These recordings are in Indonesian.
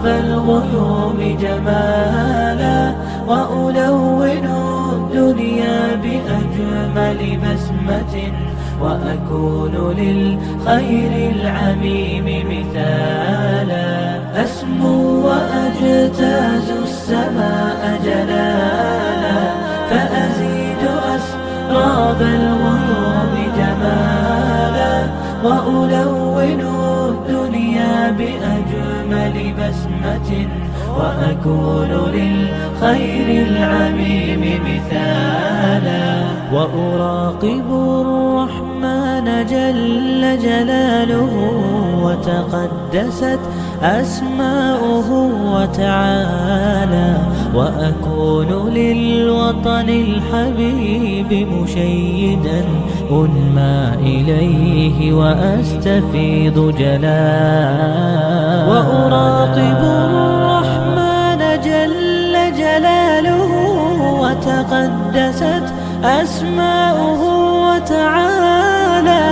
الغيوم جمالا، وألون الدنيا بأجمل بسمة، وأكون للخير العميم مثالا. أسمو وأجتاز السماء جلالا، فأزيد أسراب الغيوم جمالا، وألون الدنيا بأجمل بسمة، وأكون للخير العميم مثالا. وأراقب الرحمن جل جلاله، وتقدست أسماؤه وتعالى، وأكون للوطن الحبيب مشيدا، أنمى إليه وأستفيض جلالا. وأراقب الرحمن جل جلاله، وتقدست أسماؤه وتعالى،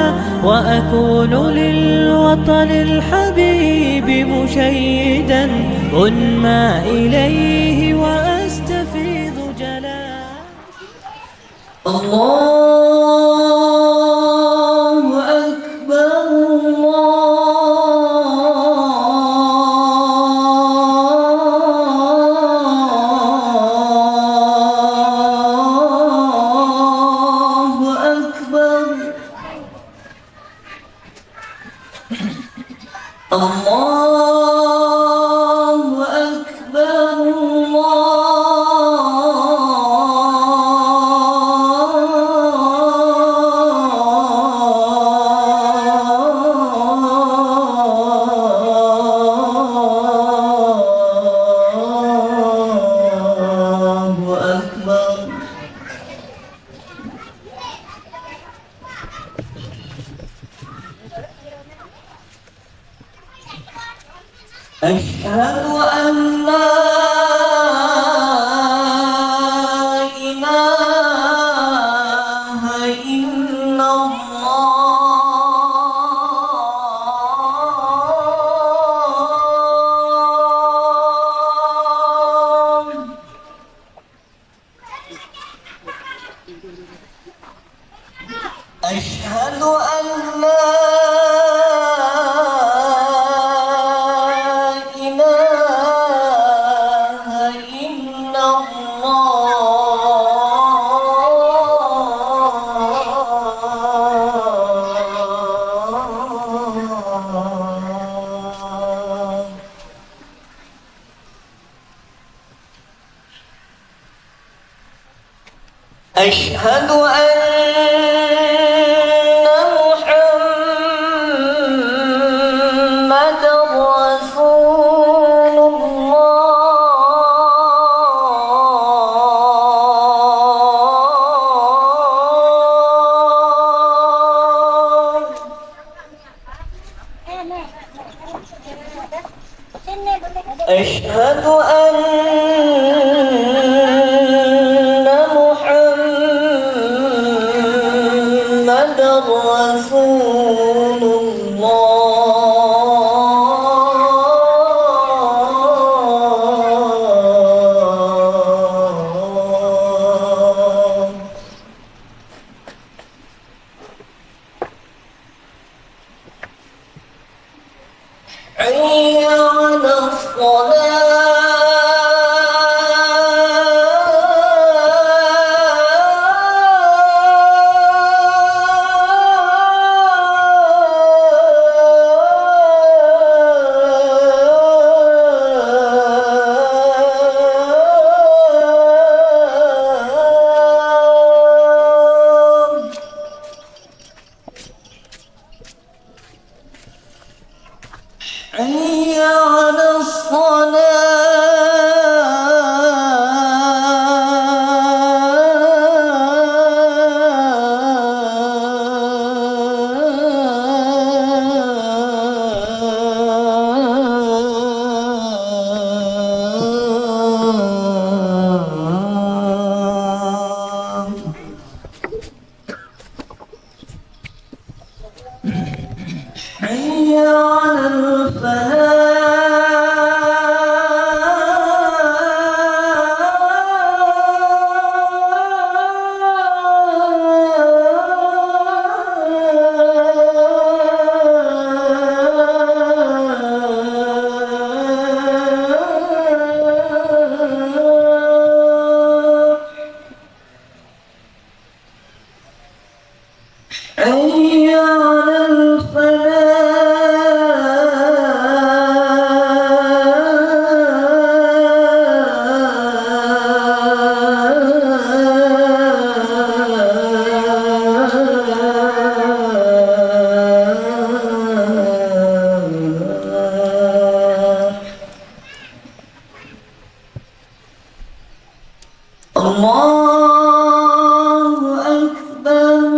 وأكون للوطن الحبيب مشيدا، أنمى إليه وأستفيض جلالا. الله أكبر، الله أكبر، الله أكبر. أشهد أن لا إله إلا الله. أشهد أن لا أشهد أن محمدًا رسول الله. أشهد أن محمدًا رسول الله. حي على الصلاة. الله أكبر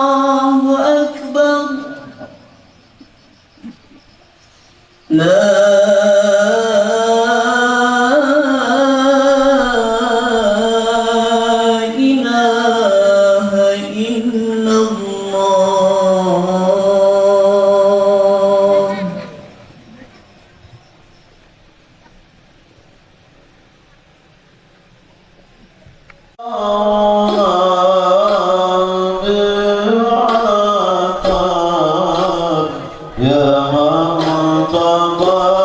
الله أكبر لا إله إلا الله يا من تقدر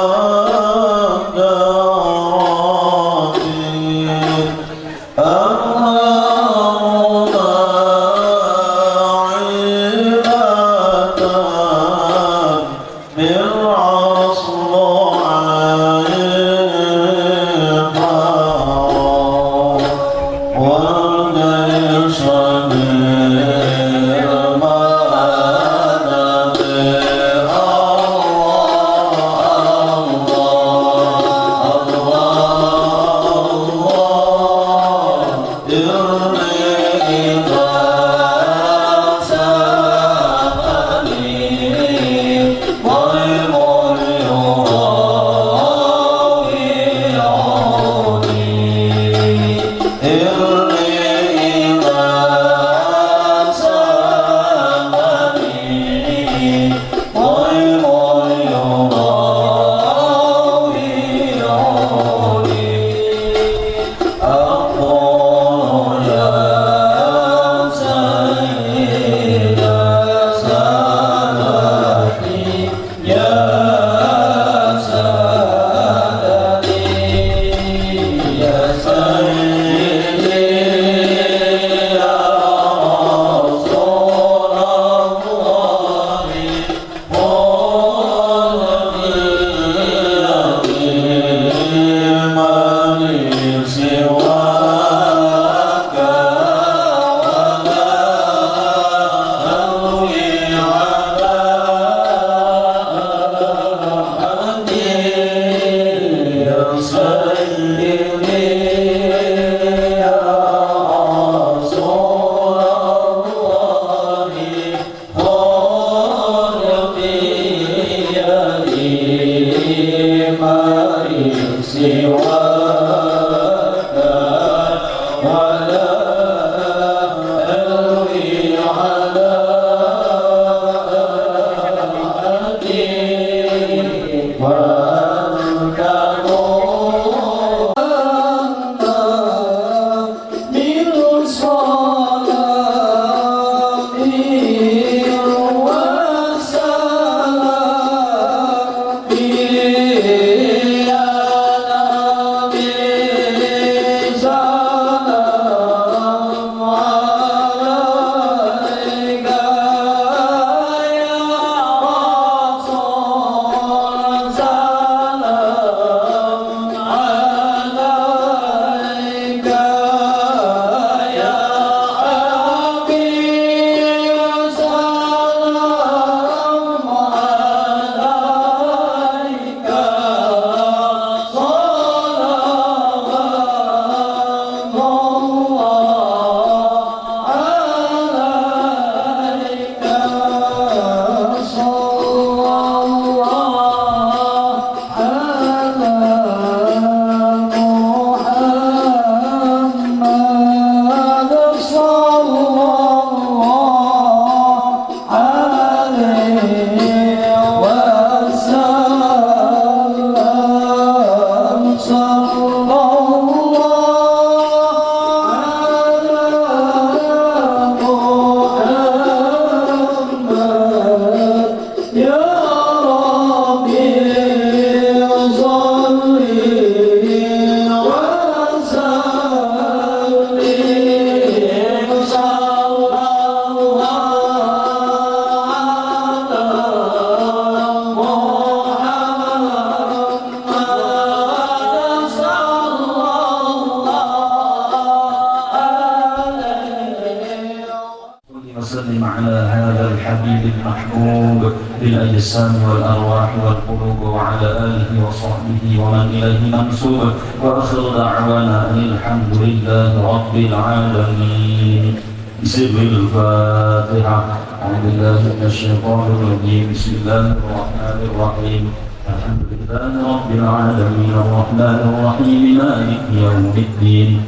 وسلم على هذا الحبيب المحبوب بالأجسام والأرواح والقلوب وعلى آله وصحبه ومن إليه منسوب وآخر دعوانا أن الحمد لله رب العالمين. بسم الفاتحة. أعوذ بالله من الشيطان الرجيم. بسم الله الرحمن الرحيم. الحمد لله رب العالمين الرحمن الرحيم مالك يوم الدين.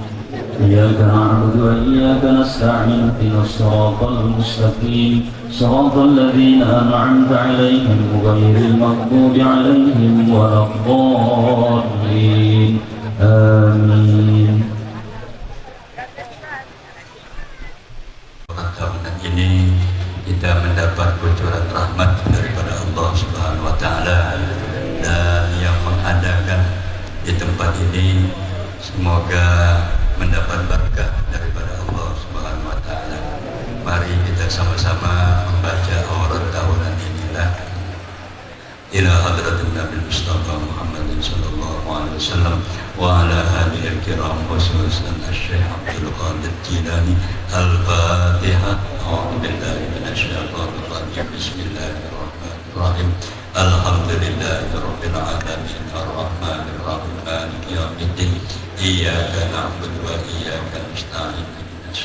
إياك نعبد وإياك نستعين اهدنا الصراط المستقيم صراط الذين أنعمت عليهم غير المغضوب عليهم ولا الضالين آمين. Tahunan ini kita mendapat bocoran rahmat daripada Allah Subhanahu wa taala, dan yang mengadakan di tempat ini semoga mendapat berkah daripada Allah Subhanahu wa taala. Mari kita sama-sama membaca aurat tahunan inilah. Ila hadratin Nabi Mustafa Muhammad sallallahu alaihi wasallam wa ala alihi kiram khususan Syekh Abdul Qadir Jilani. Al-Fatihah. A'udzu billahi minasyaitonir rajim. Bismillahirrahmanirrahim. Alhamdulillahirabbil alamin arrahmanir rahim maliki yaumiddin. Iyyaka na'budu wa iyyaka nasta'in. Ihdinas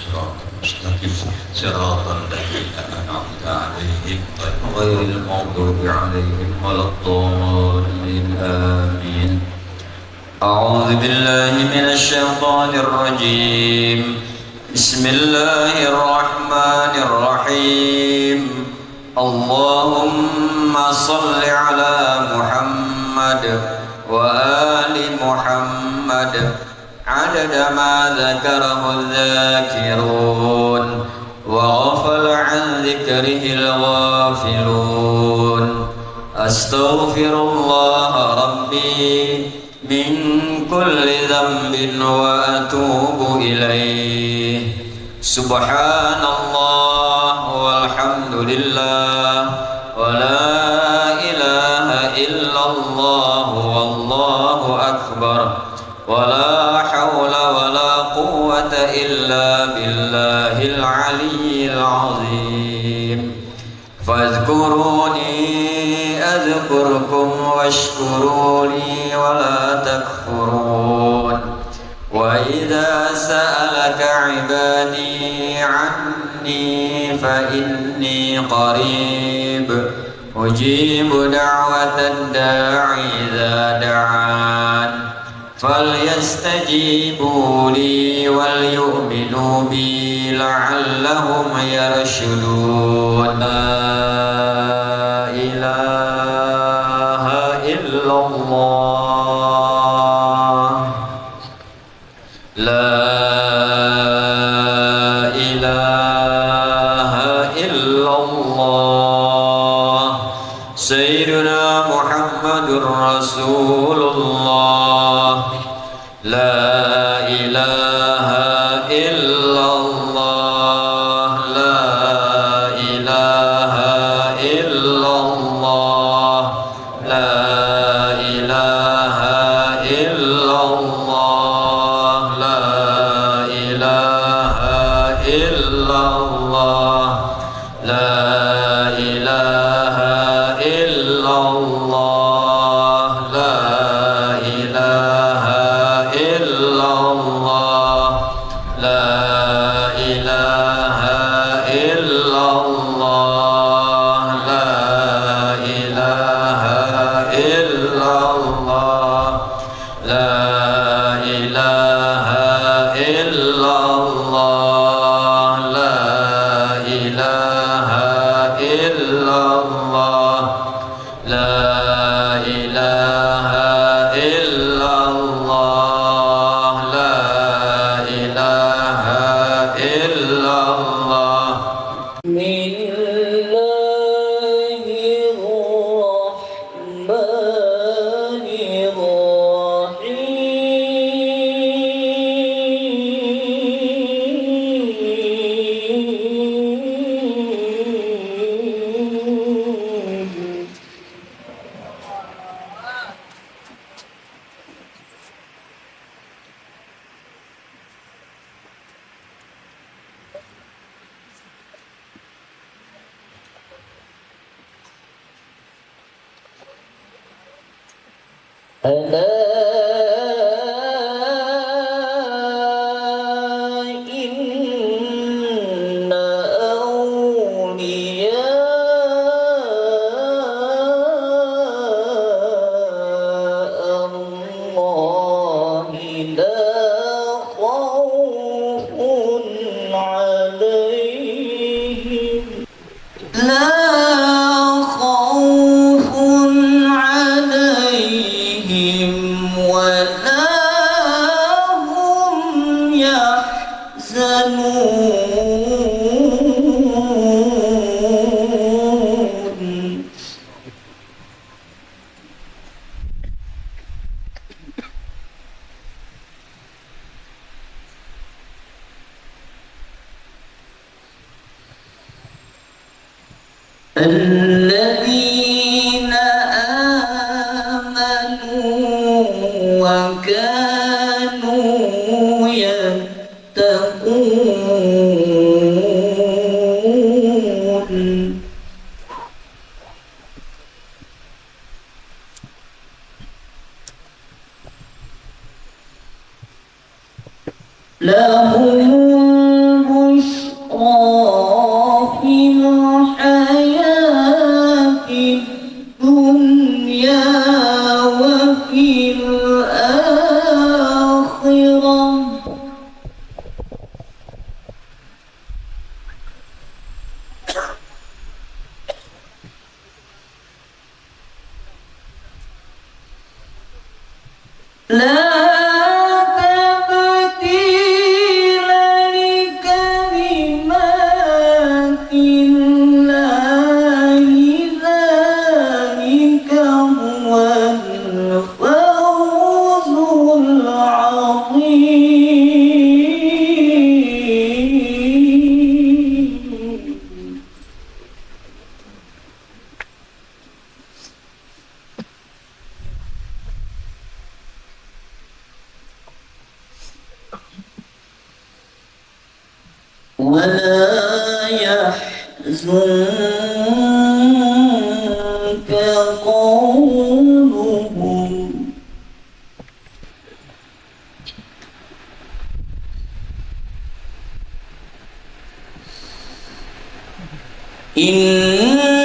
mustaqim siratal ladzina an'amta 'alaihim ghairil maghdubi 'alaihim waladdallin. Amin. A'udzu billahi minasy syaithanir rajim. Bismillahirrahmanirrahim. Allahumma salli ala Muhammad wa ali Muhammad adada ma dzakarahu dzakirun wa ghafala an dzikrihi al-ghafilun. Astaghfirullah rabbi min kulli dhanbin wa atubu ilaih. Subhanallah walhamdulillah wa la ilaha illallah wallahu akbar wa la hawla wa la quwwata illa billahil aliyyil azim. Fadhkuruni adhkurkum washkuruni wa la takfurun. Wa idza sa'alaka 'ibadi 'anni fa inni qarib ujibu da'watad da'i idza da'an falyastajibu li wal yu'minu bi la'allahum yarshudun. La ilaha illallah. La ilaha illallah. Sayyiduna Muhammadur Rasulullah. La ilaha illallah. La ilaha illallah. La ilaha illallah. La ilaha illallah. La ilaha illallah. La ilaha illallah. La ilaha illallah. La ilaha illallah. La ilaha illallah. La ilaha illallah. La ilaha illallah. La ilaha illallah. ألا إن أولياء الله لا خوف عليهم ولا هم يحزنون الذين آمنوا وكانوا يتقون لهم بشرى في الحياة الدنيا وفي الآخرة لا تبديل لكلمات الله ذلك هو الفوز العظيم ولا يحزنك قولهم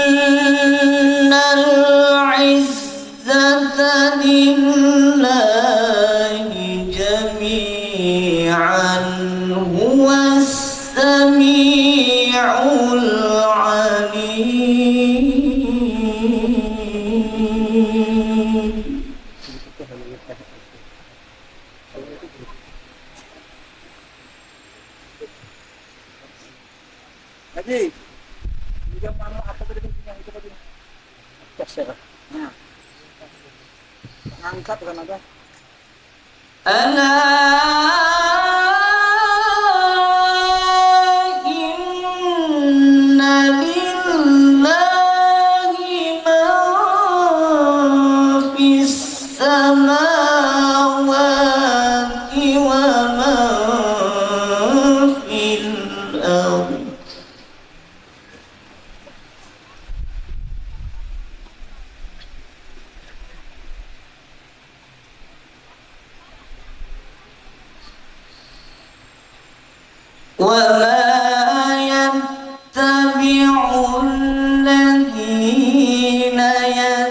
إن العزة لله جميعا هو السميع العليم Haji, juga mana apa tadi yang itu tadi? Kasih. Nah, angkat kan ada. ألا إن لله ما في السماوات وما في الأرض وما يتبع الذين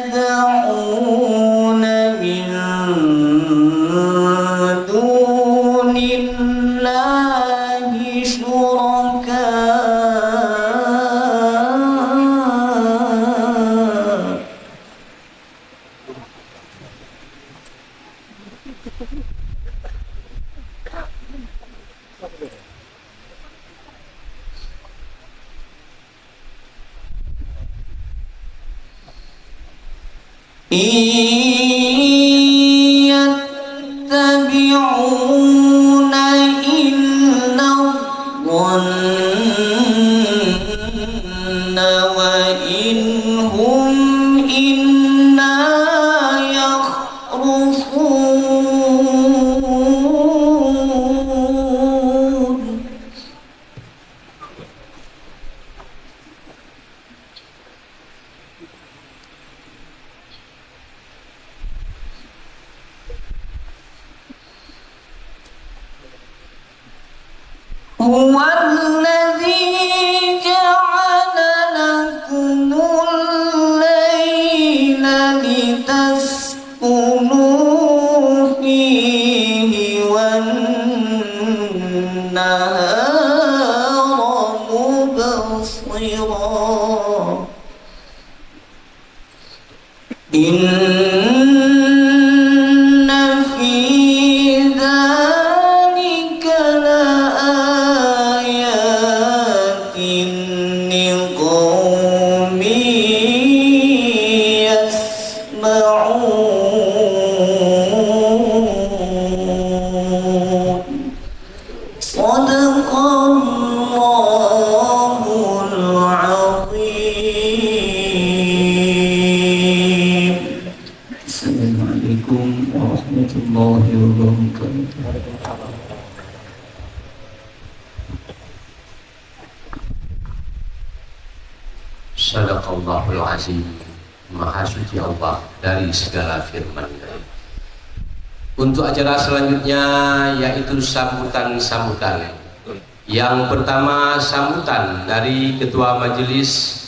يدعون من دون الله شركاء إن يتبعون إلا الظن وإن هم إلا يخرصون هو الذي جعل لكم الليل لتسكنوا فيه والنهار مبصرا إن في ذلك لآيات لقوم يسمعون صدق الله العظيم. Assalamualaikum warahmatullahi wabarakatuh. Sadaqallahul azim. Maha suci Allah dari segala firman. Untuk acara selanjutnya yaitu sambutan-sambutan. Yang pertama sambutan dari Ketua Majelis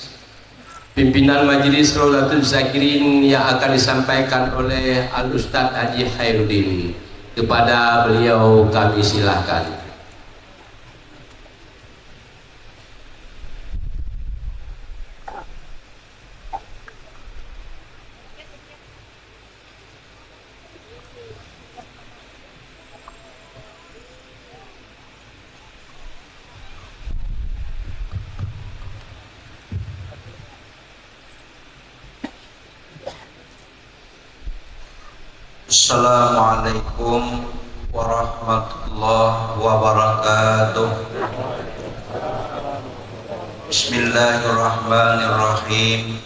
Pimpinan Majelis Rawdatul Zakirin yang akan disampaikan oleh Al-Ustadz Haji Khairuddin. Kepada beliau kami silahkan. Assalamualaikum warahmatullahi wabarakatuh. Bismillahirrahmanirrahim.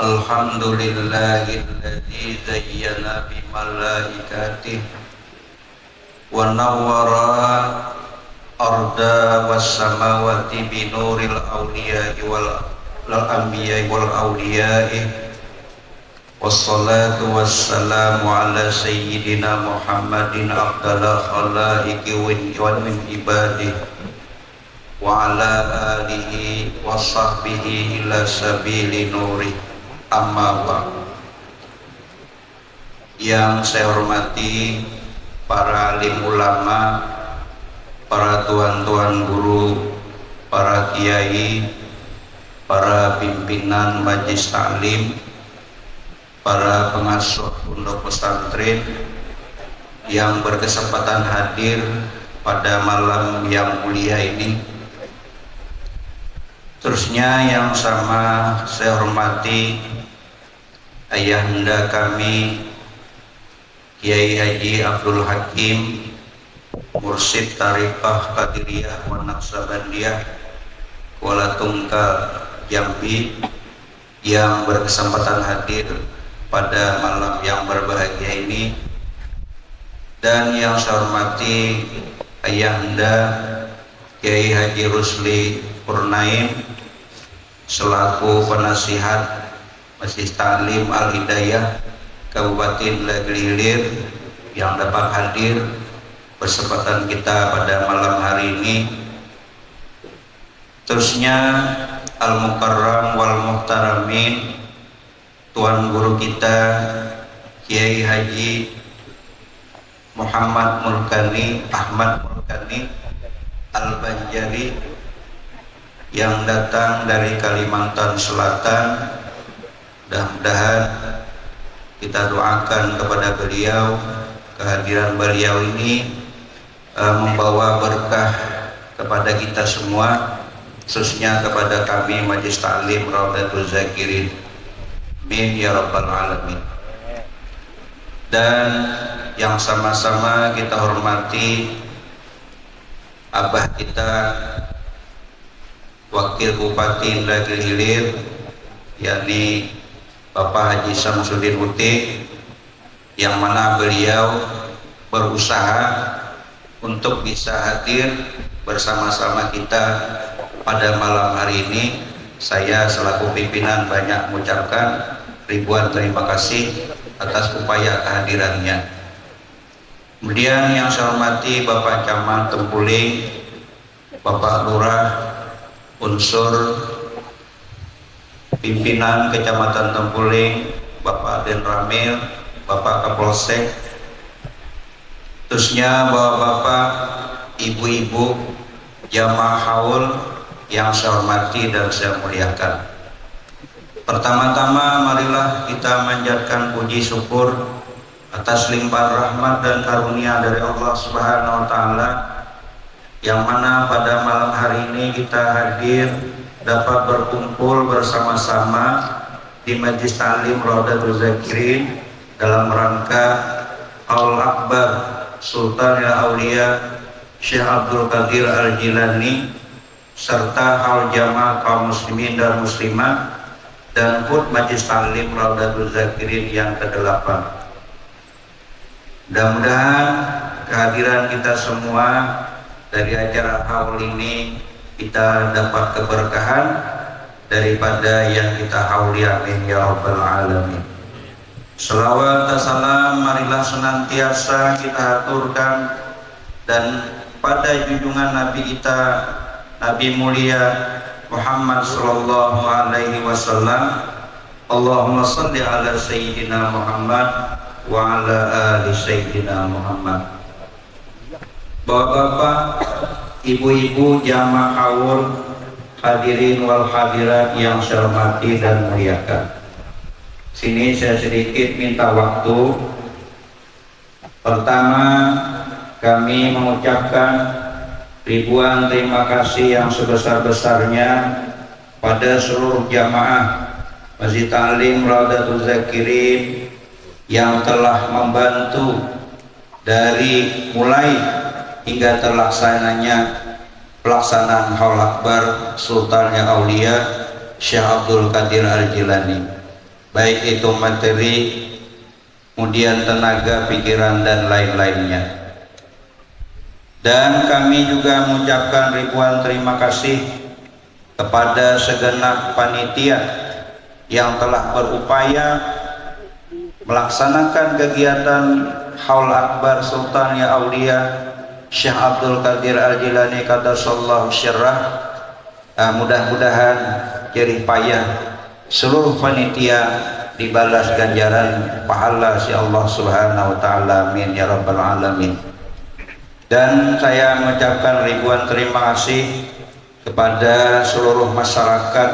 Alhamdulillahilladzi zayyana bimalaikatih wa nawwara arda was samawati binuril awliya'i wal anbiya'i wal awliya'i. Wassalatu wassalamu ala sayyidina Muhammadin afdala khalaiqi wa min ibadih wa ala alihi wa sahbihi ila sabili nuri amma ba'd. Yang saya hormati para alim ulama, para tuan-tuan guru, para kiai, para pimpinan majelis taklim, para pengasuh pondok pesantren yang berkesempatan hadir pada malam yang mulia ini. Terusnya yang sama saya hormati ayahanda kami Kiai Haji Abdul Hakim, Mursyid Tariqah Qadiriyah wa Naqsabandiyah Kuala Tunggal Jambi, yang berkesempatan hadir pada malam yang berbahagia ini. Dan yang saya hormati ayahanda Kiai Haji Rusli Purnaim selaku penasihat Majelis Taklim Al-Hidayah Kabupaten Negeri Hilir yang dapat hadir bersempatan kita pada malam hari ini. Terusnya Al-Mukarram wal Muhtaramin, Tuan Guru kita Kiai Haji Muhammad Mulkani Ahmad Mulkani Al-Banjari yang datang dari Kalimantan Selatan. Mudah-mudahan kita doakan kepada beliau, kehadiran beliau ini membawa berkah kepada kita semua, khususnya kepada kami Majelis Taklim Rawdatul Zakirin. Amin ya rabbal alamin. Dan yang sama-sama kita hormati abah kita Wakil Bupati Negeri Hilir, yakni Bapak Haji Samsudin Uti, yang mana beliau berusaha untuk bisa hadir bersama-sama kita pada malam hari ini. Saya selaku pimpinan banyak mengucapkan ribuan terima kasih atas upaya kehadirannya. Kemudian yang saya hormati Bapak Camat Tempuling, Bapak Lurah, unsur pimpinan Kecamatan Tempuling, Bapak Den Ramil, Bapak Kapolsek, terusnya bapak-bapak, ibu-ibu, jamaah haul yang saya hormati dan saya muliakan. Pertama-tama marilah kita manjatkan puji syukur atas limpahan rahmat dan karunia dari Allah Subhanahu wa taala, yang mana pada malam hari ini kita hadir dapat berkumpul bersama-sama di Majlis Ta'lim Raudatul Zakirin dalam rangka Haul Akbar Sultan Aulia Syekh Abdul Qadir Al-Jilani serta haul jamaah kaum muslimin dan muslimat dan HUT Majlis Ta'lim Raudatul Zakirin yang ke-8. Mudah-mudahan kehadiran kita semua dari acara haul ini kita dapat keberkahan daripada yang kita hauli, amin ya rabbal alamin. Selawat dan salam marilah senantiasa kita aturkan dan pada junjungan Nabi kita, Nabi mulia Muhammad sallallahu alaihi wasallam. Allahumma shalli ala sayyidina Muhammad wa ala ali sayyidina Muhammad. Bapak-bapak, ibu-ibu, jamaah haul, hadirin wal hadirat yang saya hormati dan muliakan. Sini saya sedikit minta waktu. Pertama, kami mengucapkan ribuan terima kasih yang sebesar-besarnya pada seluruh jamaah Masjid Ta'lim Raudatul Zakirin yang telah membantu dari mulai hingga terlaksananya pelaksanaan Haul Akbar Sultannya Aulia Syekh Abdul Qadir Al-Jilani, baik itu materi, kemudian tenaga, pikiran dan lain-lainnya. Dan kami juga mengucapkan ribuan terima kasih kepada segenap panitia yang telah berupaya melaksanakan kegiatan Haul Akbar Sultannya Aulia Syekh Abdul Qadir Al-Jilani qaddasallahu syirrah. Mudah-mudahan jerih payah seluruh panitia dibalas ganjaran pahala si Allah Subhanahu wa taala, amin ya rabbal alamin. Dan saya mengucapkan ribuan terima kasih kepada seluruh masyarakat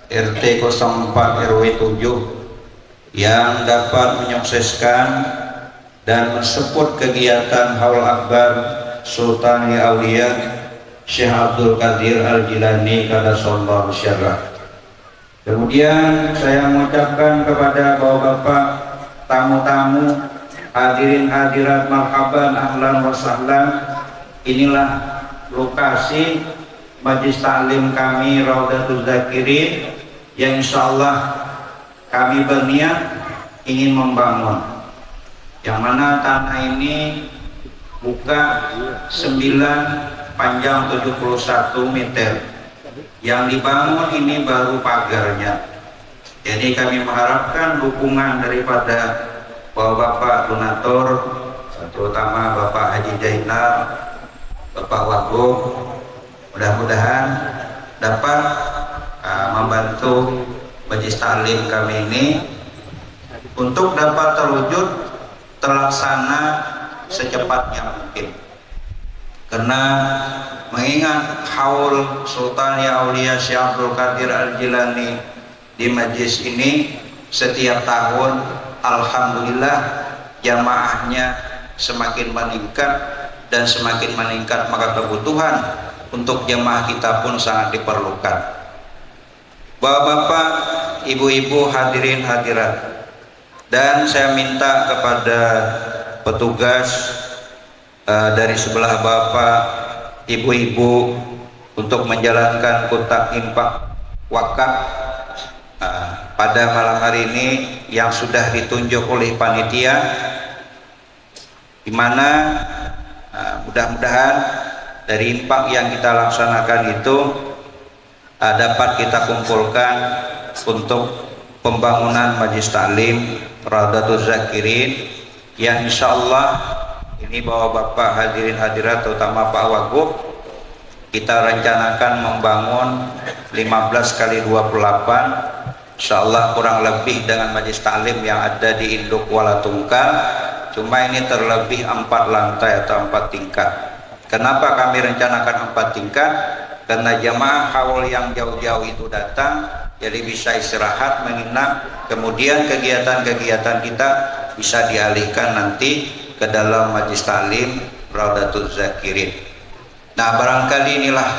RT 04 RW 7 yang dapat menyukseskan dan mensupport kegiatan Haul Akbar Sultan Aulia Syekh Abdul Qadir Al-Jilani qaddasallahu syirrah. Kemudian saya mengucapkan kepada bapak-bapak, tamu-tamu, hadirin hadirat, marhaban, ahlan wa sahlan. Inilah lokasi Majlis Ta'lim kami Raudatul Zakirin yang insyaallah kami berniat ingin membangun, yang mana tanah ini buka 9, panjang 71 meter. Yang dibangun ini baru pagarnya. Jadi kami mengharapkan dukungan daripada bapak-bapak donatur, terutama Bapak Haji Jainal, Bapak Wagub, mudah-mudahan dapat membantu Majlis Ta'lim kami ini untuk dapat terwujud terlaksana secepatnya mungkin. Karena mengingat haul Sultannya Aulia Syekh Abdul Qadir Al-Jilani di majlis ini setiap tahun alhamdulillah jamaahnya semakin meningkat, dan semakin meningkat maka kebutuhan untuk jamaah kita pun sangat diperlukan. Bapak-bapak, ibu-ibu, hadirin hadirat, dan saya minta kepada petugas dari sebelah bapak, ibu-ibu untuk menjalankan kotak infak wakaf pada malam hari ini yang sudah ditunjuk oleh panitia, di mana mudah-mudahan dari infak yang kita laksanakan itu dapat kita kumpulkan untuk pembangunan Majlis Ta'lim Raudatul Zakirin yang insyaallah ini bapak-bapak, hadirin hadirat, terutama Pak Wagub, kita rencanakan membangun 15 kali 28, insyaallah kurang lebih dengan majelis taklim yang ada di Induk Kuala Tungkal. Cuma ini terlebih 4 lantai atau 4 tingkat. Kenapa kami rencanakan 4 tingkat? Karena jamaah haul yang jauh-jauh itu datang, jadi bisa istirahat, menginap, kemudian kegiatan-kegiatan kita bisa dialihkan nanti ke dalam majelis taklim Raudatul Zakirin. Nah, barangkali inilah,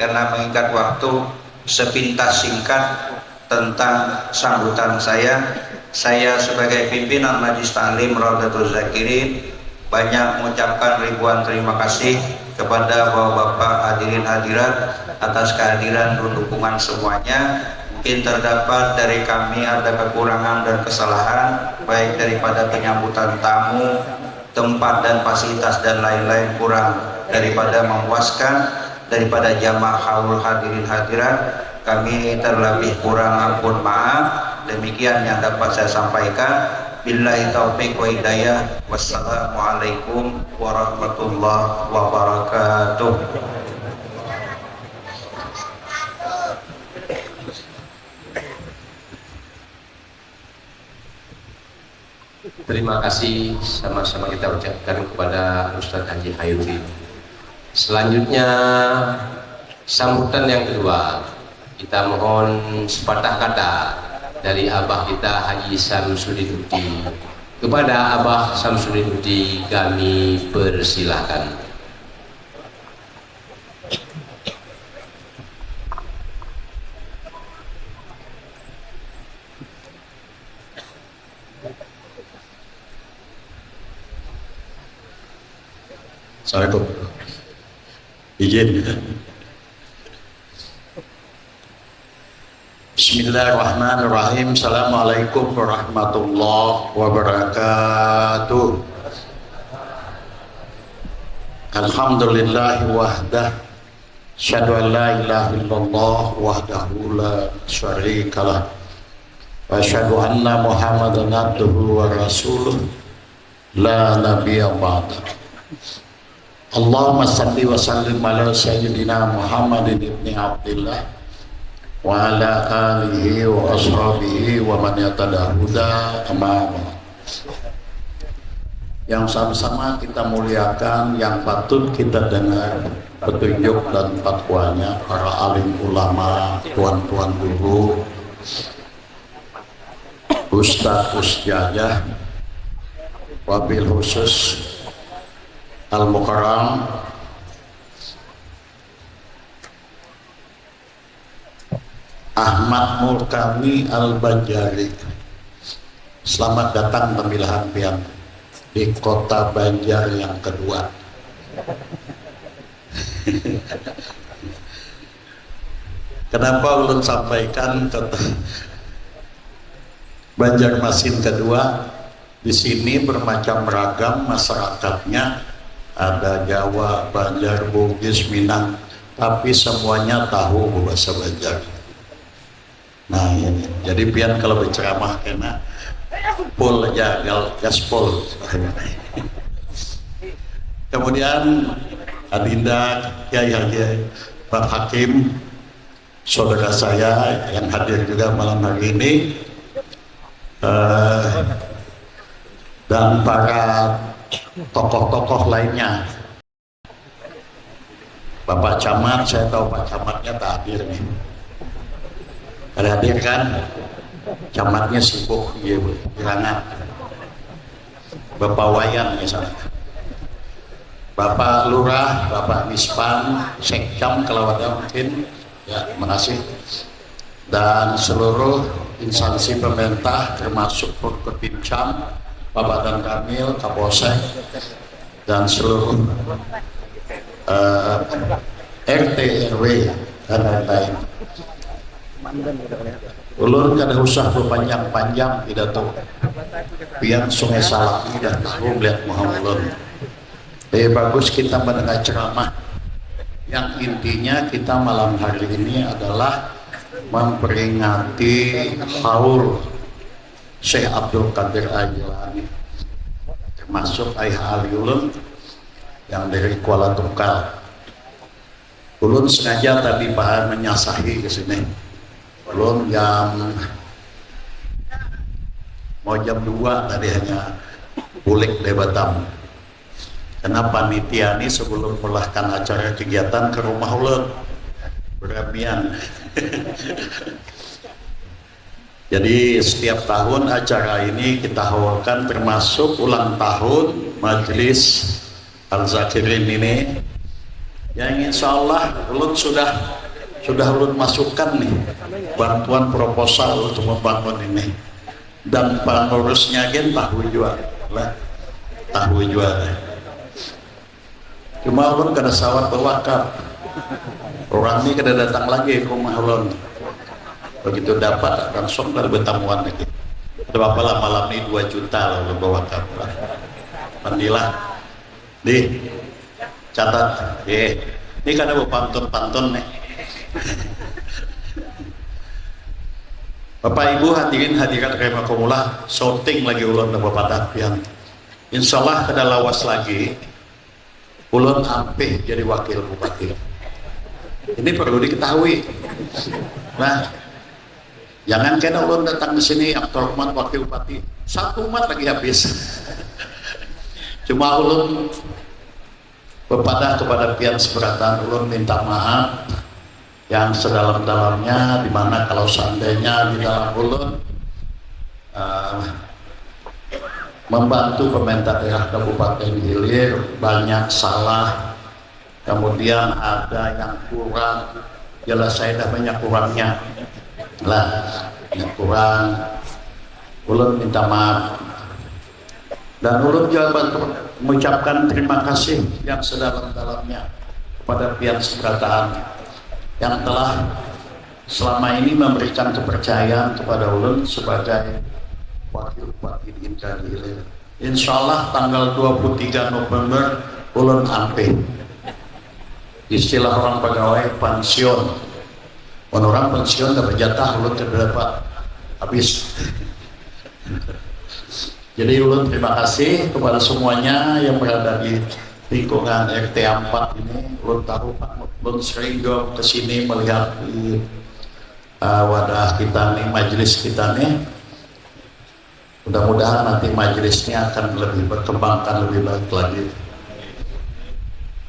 karena mengingat waktu, sepintas singkat tentang sambutan saya. Saya sebagai pimpinan majelis taklim Raudatul Zakirin banyak mengucapkan ribuan terima kasih kepada bapak-bapak hadirin hadirat atas kehadiran dan dukungan semuanya. Mungkin terdapat dari kami ada kekurangan dan kesalahan, baik daripada penyambutan tamu, tempat dan fasilitas dan lain-lain kurang daripada memuaskan, daripada jamaah haul hadirin hadirat kami terlebih kurang ampun maaf. Demikian yang dapat saya sampaikan. Billahi taufiq wa hidayah. Wassalamualaikum warahmatullahi wabarakatuh. Terima kasih sama-sama kita ucapkan kepada Ustadz Haji Hairudin. Selanjutnya sambutan yang kedua, kita mohon sepatah kata dari Abah kita Haji Samsudin Uti. Kepada Abah Samsudin Uti kami persilahkan. Assalamualaikum. Izin. Bismillahirrahmanirrahim. Assalamualaikum warahmatullahi wabarakatuh. Alhamdulillahi wahdah. Asyhadu an la ilaha illallah wahdahu la syarikalah. Wa asyhadu anna Muhammadan abduhu wa rasuluh la nabiyya ba'da. Allahumma salli wa sallim ala sayyidina Muhammadin ibni Abdillah wa ala alihi wa ashabihi wa man yatada huda amma ba'd. Yang sama-sama kita muliakan, yang patut kita dengar petunjuk dan fatwanya para alim ulama, tuan-tuan guru, ustaz ustazah, wabil khusus Al-Mukarram Ahmad Murkami Al-Banjari. Selamat datang pemilihan pian di kota Banjar yang kedua. Kenapa ulun sampaikan kata Banjarmasin kedua? Di sini bermacam ragam masyarakatnya. Ada Jawa, Banjar, Bugis, Minang, tapi semuanya tahu bahasa Banjar. Nah ini, jadi pian kalau berceramah kena pol aja, gaspol. Kemudian Adinda, Kiai Haji Pak Hakim, saudara saya yang hadir juga malam hari ini, dan para tokoh-tokoh lainnya. Bapak Camat, saya tahu Pak Camatnya tak hadir nih. Ada hadir kan? Camatnya sibuk, iya bu, Girangan. Bapak Wayan misalnya. Bapak Lurah, Bapak Mispan, Sekcam kalau ada mungkin. Ya, terima kasih. Dan seluruh instansi pemerintah termasuk Forkopincam, Bapak Dan Kamil, Kapolsek, dan seluruh RT, RW, dan lain-lain. Ulun kada usah berpanjang-panjang pidato. Pian Sungai Salapi dan tahu melihat Muhammad ulun. Bagus kita mendengar ceramah. Yang intinya kita malam hari ini adalah memperingati haul Syekh Abdul Qadir Al-Jilani, termasuk ayah Ali ulun yang dari Kuala Tungkal. Ulun sengaja tadi Pak menyasahi ke sini. Ulun mau jam 2 tadi hanya bulik dari Batam. Karena panitia ini sebelum melahkan acara kegiatan ke rumah ulun beramian. Jadi setiap tahun acara ini kita hawakan termasuk ulang tahun Majelis Al-Zakirin ini, yang insya Allah ulun sudah ulun masukkan nih bantuan proposal untuk membangun ini, dan pengurusnya kan tahu jual lah, cuma ulun kada sawat berwakaf, orang ini kada datang lagi ke rumah ulun, begitu dapat langsung dari bertamuan lagi. Ada apa lah malam ini 2 juta lah ulun berwakaf lah, mandilah di catat, ini kan ada pantun nih. Bapak Ibu hadirin hadirat rahimakumullah, shooting lagi ulun dan Bapak Tapian. Insyaallah kada lawas lagi ulun ampih jadi wakil bupati. Ini perlu diketahui. Nah, jangan kena ulun datang ke sini aktor umat wakil bupati, 1 umat lagi habis. Cuma ulun bepadah kepada pian seberatan, ulun minta maaf yang sedalam-dalamnya, dimana kalau seandainya di dalam ulun membantu pemerintah daerah Kabupaten Hilir banyak salah, kemudian ada yang kurang, jelas saya dah banyak kurangnya lah, yang kurang, ulun minta maaf. Dan ulun juga mengucapkan terima kasih yang sedalam-dalamnya kepada pihak seberatan yang telah selama ini memberikan kepercayaan kepada ulun sebagai wakil bupati di Inka Hilir. Insya Allah tanggal 23 November ulun ampih. Istilah orang pegawai pensiun. Orang pensiun dapat jatah, ulun tidak dapat habis. Jadi ulun terima kasih kepada semuanya yang berada di lingkungan RT 4 ini. Ulun tahu Pak, ulun sering juga kesini melihat di wadah kita nih, majelis kita nih. Mudah-mudahan nanti majelisnya akan lebih berkembangkan lebih baik lagi.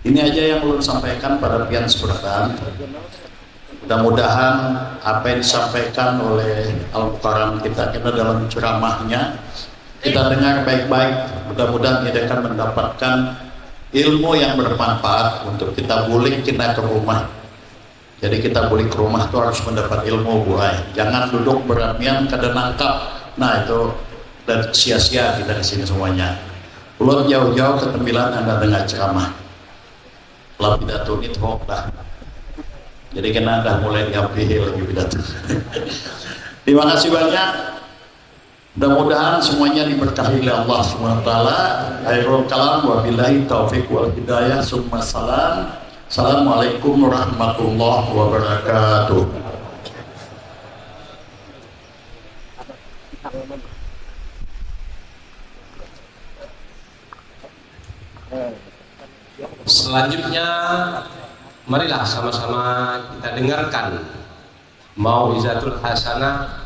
Ini aja yang ulun sampaikan pada pian seberatan. Mudah-mudahan apa yang disampaikan oleh Al-Mukarram kita dalam ceramahnya kita dengar baik-baik, mudah-mudahan kita akan mendapatkan ilmu yang bermanfaat untuk kita bulik kita ke rumah. Jadi kita bulik ke rumah itu harus mendapat ilmu, buai. Jangan duduk beramian kada nangkap. Nah itu dan sia-sia kita di sini semuanya. Ulun jauh-jauh ke Tembilan Anda dengar ceramah. Kalau pidato ini hoax dah. Jadi kena dah mulai diambil lagi pidato. Terima kasih banyak. Mudah-mudahan semuanya diberkahi oleh Allah SWT. Khairul kalam wa billahi taufiq wal hidayah. Summa salam. Assalamualaikum warahmatullahi wabarakatuh. Selanjutnya marilah sama-sama kita dengarkan Mau'izatul Hasanah,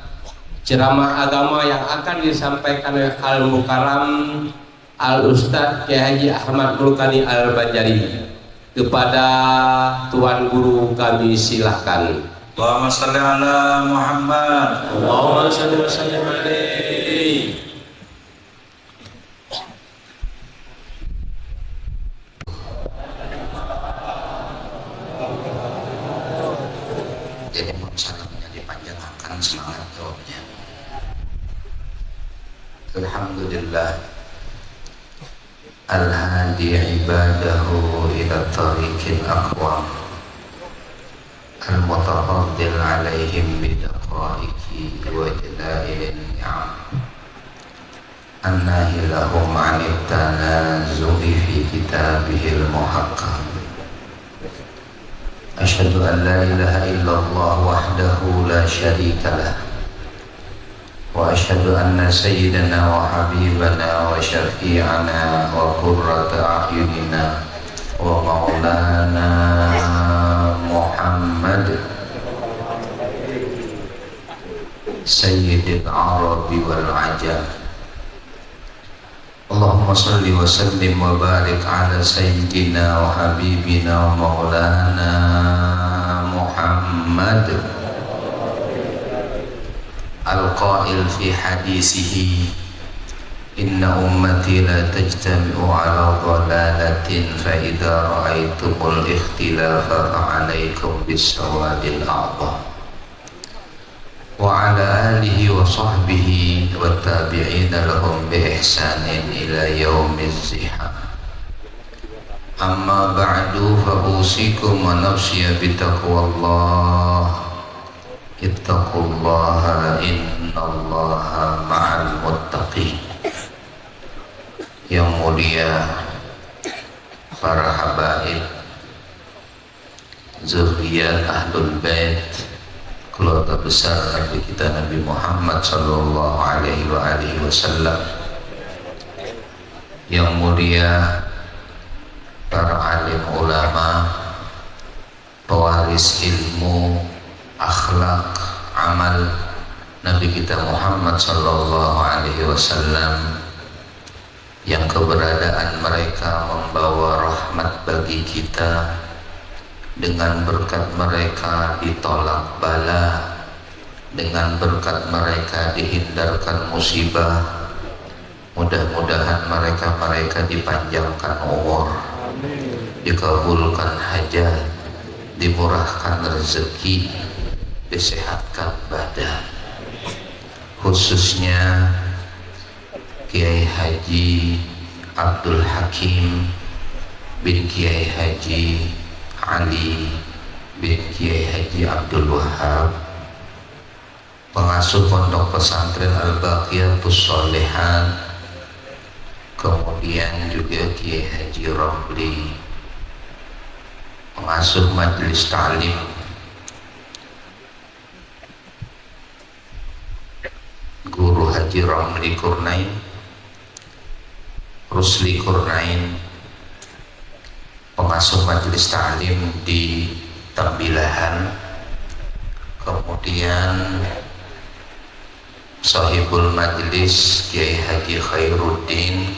ceramah agama yang akan disampaikan oleh Al-Mukarram Al-Ustadz Kiai Haji Ahmad Mulkani Al-Banjari. Kepada Tuan Guru kami silahkan. Allahumma shalli ala Muhammad. Allahumma shalli wa sallim alaihi. Jadi salamnya dipanjangkan, semangat jawabnya. Alhamdulillah al-hadi ibadahu ila tariqil aqwam al-mutafadil alaihim bidaqaiki wa jalailin ni'am annahi lahum anit tanazu'i fi kitabihil muhakkam. Asyhadu an la ilaha illallah wahdahu la syarika lah wa asyhadu anna sayyidana wa habibana wa syafi'ana wa qurrata a'yunina wa maulana محمد سيد العرب والعجم اللهم صل وسلم وبارك على سيدنا وحبيبنا ومولانا محمد القائل في حديثه إن أمتي لا تجتمع على ضلالة فإذا رأيتم الاختلاف فعليكم بالسواد الأعظم وعلى آله وصحبه والتابعين لهم بإحسان إلى يوم الزحام أما بعد فأوصيكم ونفسي بتقوى الله اتقوا الله إن الله مع المتقين. Yang mulia para habaib zuriyat ahlul bait keluarga besar Nabi kita Nabi Muhammad sallallahu alaihi wasallam, yang mulia para alim ulama pewaris ilmu akhlak amal Nabi kita Muhammad sallallahu alaihi wasallam, yang keberadaan mereka membawa rahmat bagi kita, dengan berkat mereka ditolak bala, dengan berkat mereka dihindarkan musibah. Mudah-mudahan mereka dipanjangkan umur, dikabulkan hajat, dimurahkan rezeki, disehatkan badan. Khususnya Kiai Haji Abdul Hakim bin Kiai Haji Ali bin Kiai Haji Abdul Wahab, pengasuh pondok pesantren Al-Baqiyatus Sholihat, kemudian juga Kiai Haji Romli, pengasuh majelis ta'lim, Guru Haji Romli Kurnain, Rusli Kurnain, pengasuh majelis ta'lim di Tambilahan, kemudian sahibul majelis Kiai Haji Khairuddin,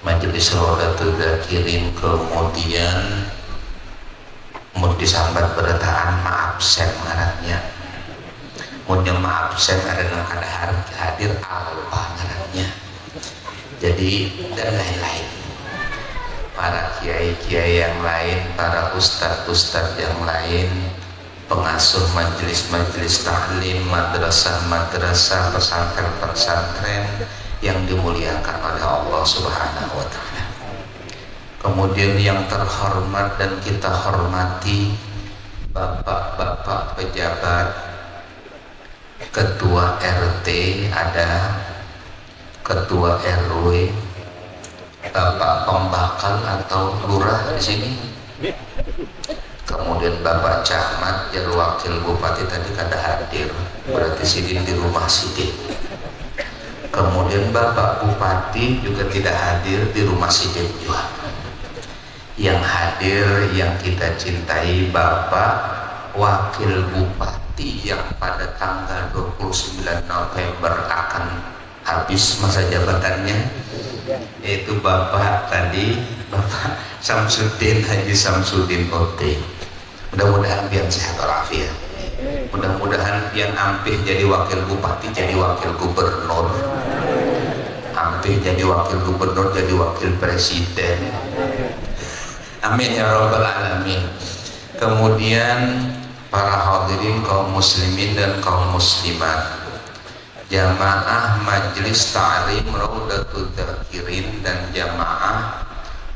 majelis Rodatul Zakirin, kemudian mau disambat berataan maaf sen ngarannya, mudah maaf sen ada hadir alpa ngarannya, jadi dan lain-lain, para kiai-kiai yang lain, para ustadz-ustadz yang lain, pengasuh majelis-majelis taklim, madrasah-madrasah, pesantren-pesantren yang dimuliakan oleh Allah Subhanahu wa Ta'ala. Kemudian yang terhormat dan kita hormati bapak-bapak pejabat, ketua RT ada, ketua RW, bapak pembakal atau lurah di sini, kemudian bapak camat dan wakil bupati tadi kada hadir, berarti sidin di rumah sidin. Kemudian bapak bupati juga tidak hadir di rumah sidin juga. Yang hadir yang kita cintai bapak wakil bupati yang pada tanggal 29 November akan habis masa jabatannya, yaitu bapak tadi, Bapak Samsudin Haji Samsudin OT. Mudah-mudahan biar sehat walafiat, mudah-mudahan biar ampih jadi wakil bupati, jadi wakil gubernur, ampih jadi wakil gubernur, jadi wakil presiden, amin ya rabbal alamin. Kemudian para hadirin kaum muslimin dan kaum muslimat, jamaah majelis ta'lim Raudatul Zakirin dan jamaah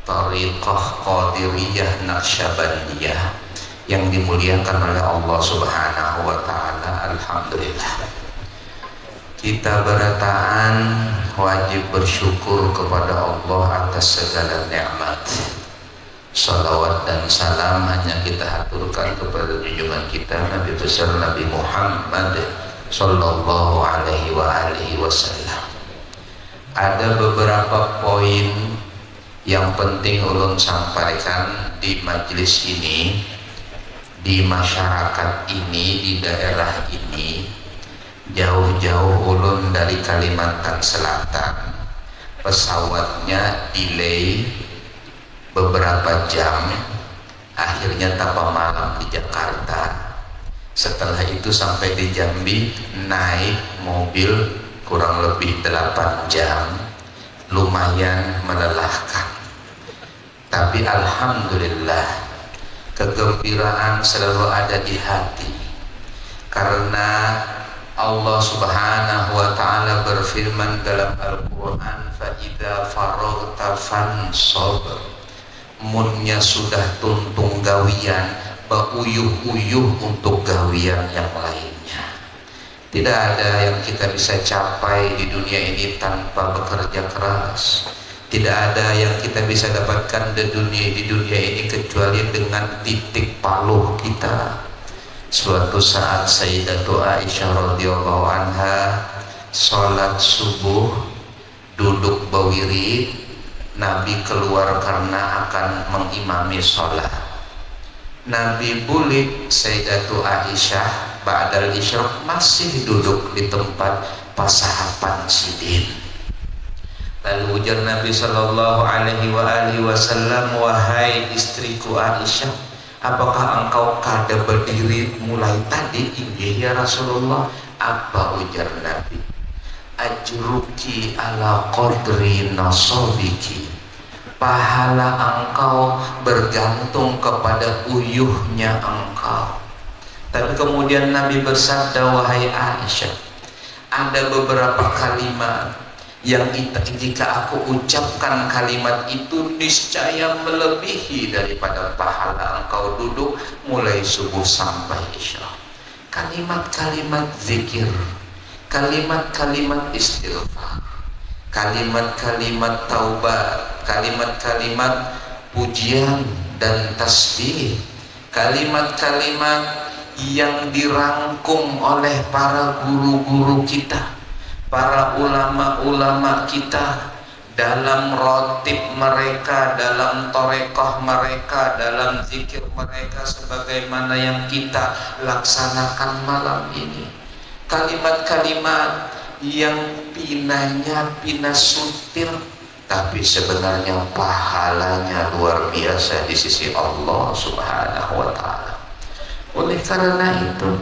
Thariqah Qadiriyah Naqsyabandiyah yang dimuliakan oleh Allah Subhanahu wa Ta'ala. Alhamdulillah, kita berataan wajib bersyukur kepada Allah atas segala nikmat. Salawat dan salam hanya kita haturkan kepada junjungan kita Nabi besar Nabi Muhammad sallallahu alaihi wasallam. Ada beberapa poin yang penting ulun sampaikan di majelis ini di masyarakat ini, di daerah ini, jauh-jauh ulun dari Kalimantan Selatan, pesawatnya delay beberapa jam, akhirnya tapa malam di Jakarta. Setelah itu sampai di Jambi, naik mobil kurang lebih 8 jam, lumayan melelahkan. Tapi alhamdulillah, kegembiraan selalu ada di hati, karena Allah Subhanahu wa ta'ala berfirman dalam Al-Quran, "Fa'idha faragta fansab." Munnya sudah tuntung gawian, beuyuh-uyuh untuk gawian yang lainnya. Tidak ada yang kita bisa capai di dunia ini tanpa bekerja keras. Tidak ada yang kita bisa dapatkan di dunia ini kecuali dengan titik paluh kita. Suatu saat Sayyidatu Aisyah radhiyallahu anha sholat subuh, duduk bawirid, Nabi keluar karena akan mengimami sholat. Nabi bulik Sayyidatu Aisyah ba'dal isyraq masih duduk di tempat pasahapan sidin. Lalu ujar Nabi sallallahu alaihi wasallam, "Wahai istriku Aisyah, apakah engkau kada berdiri mulai tadi?" "Iya ya Rasulullah." "Apa?" ujar Nabi. "Ajruki ala qadri nasabiki." Pahala engkau bergantung kepada uyuhnya engkau. Tapi kemudian Nabi bersabda, "Wahai Aisyah, ada beberapa kalimat yang jika aku ucapkan kalimat itu niscaya melebihi daripada pahala engkau duduk mulai subuh sampai isya." Kalimat-kalimat zikir, kalimat-kalimat istighfar, kalimat-kalimat taubat, kalimat-kalimat pujian dan tasbih, kalimat-kalimat yang dirangkum oleh para guru-guru kita, para ulama-ulama kita dalam rotib mereka, dalam torekoh mereka, dalam zikir mereka, sebagaimana yang kita laksanakan malam ini. Kalimat-kalimat yang pinanya pina sutil, tapi sebenarnya pahalanya luar biasa di sisi Allah Subhanahu wa ta'ala. Oleh karena itu,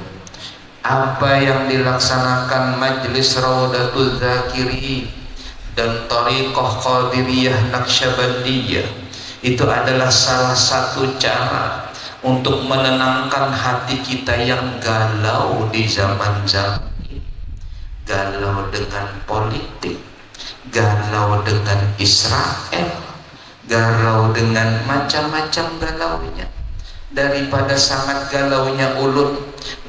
apa yang dilaksanakan Majlis Raudatul Zakirin dan Thariqah Qadiriyah Naqsyabandiyah itu adalah salah satu cara untuk menenangkan hati kita yang galau di zaman-zaman ini. Galau dengan politik, galau dengan Israel, galau dengan macam-macam galaunya. Daripada sangat galaunya ulun,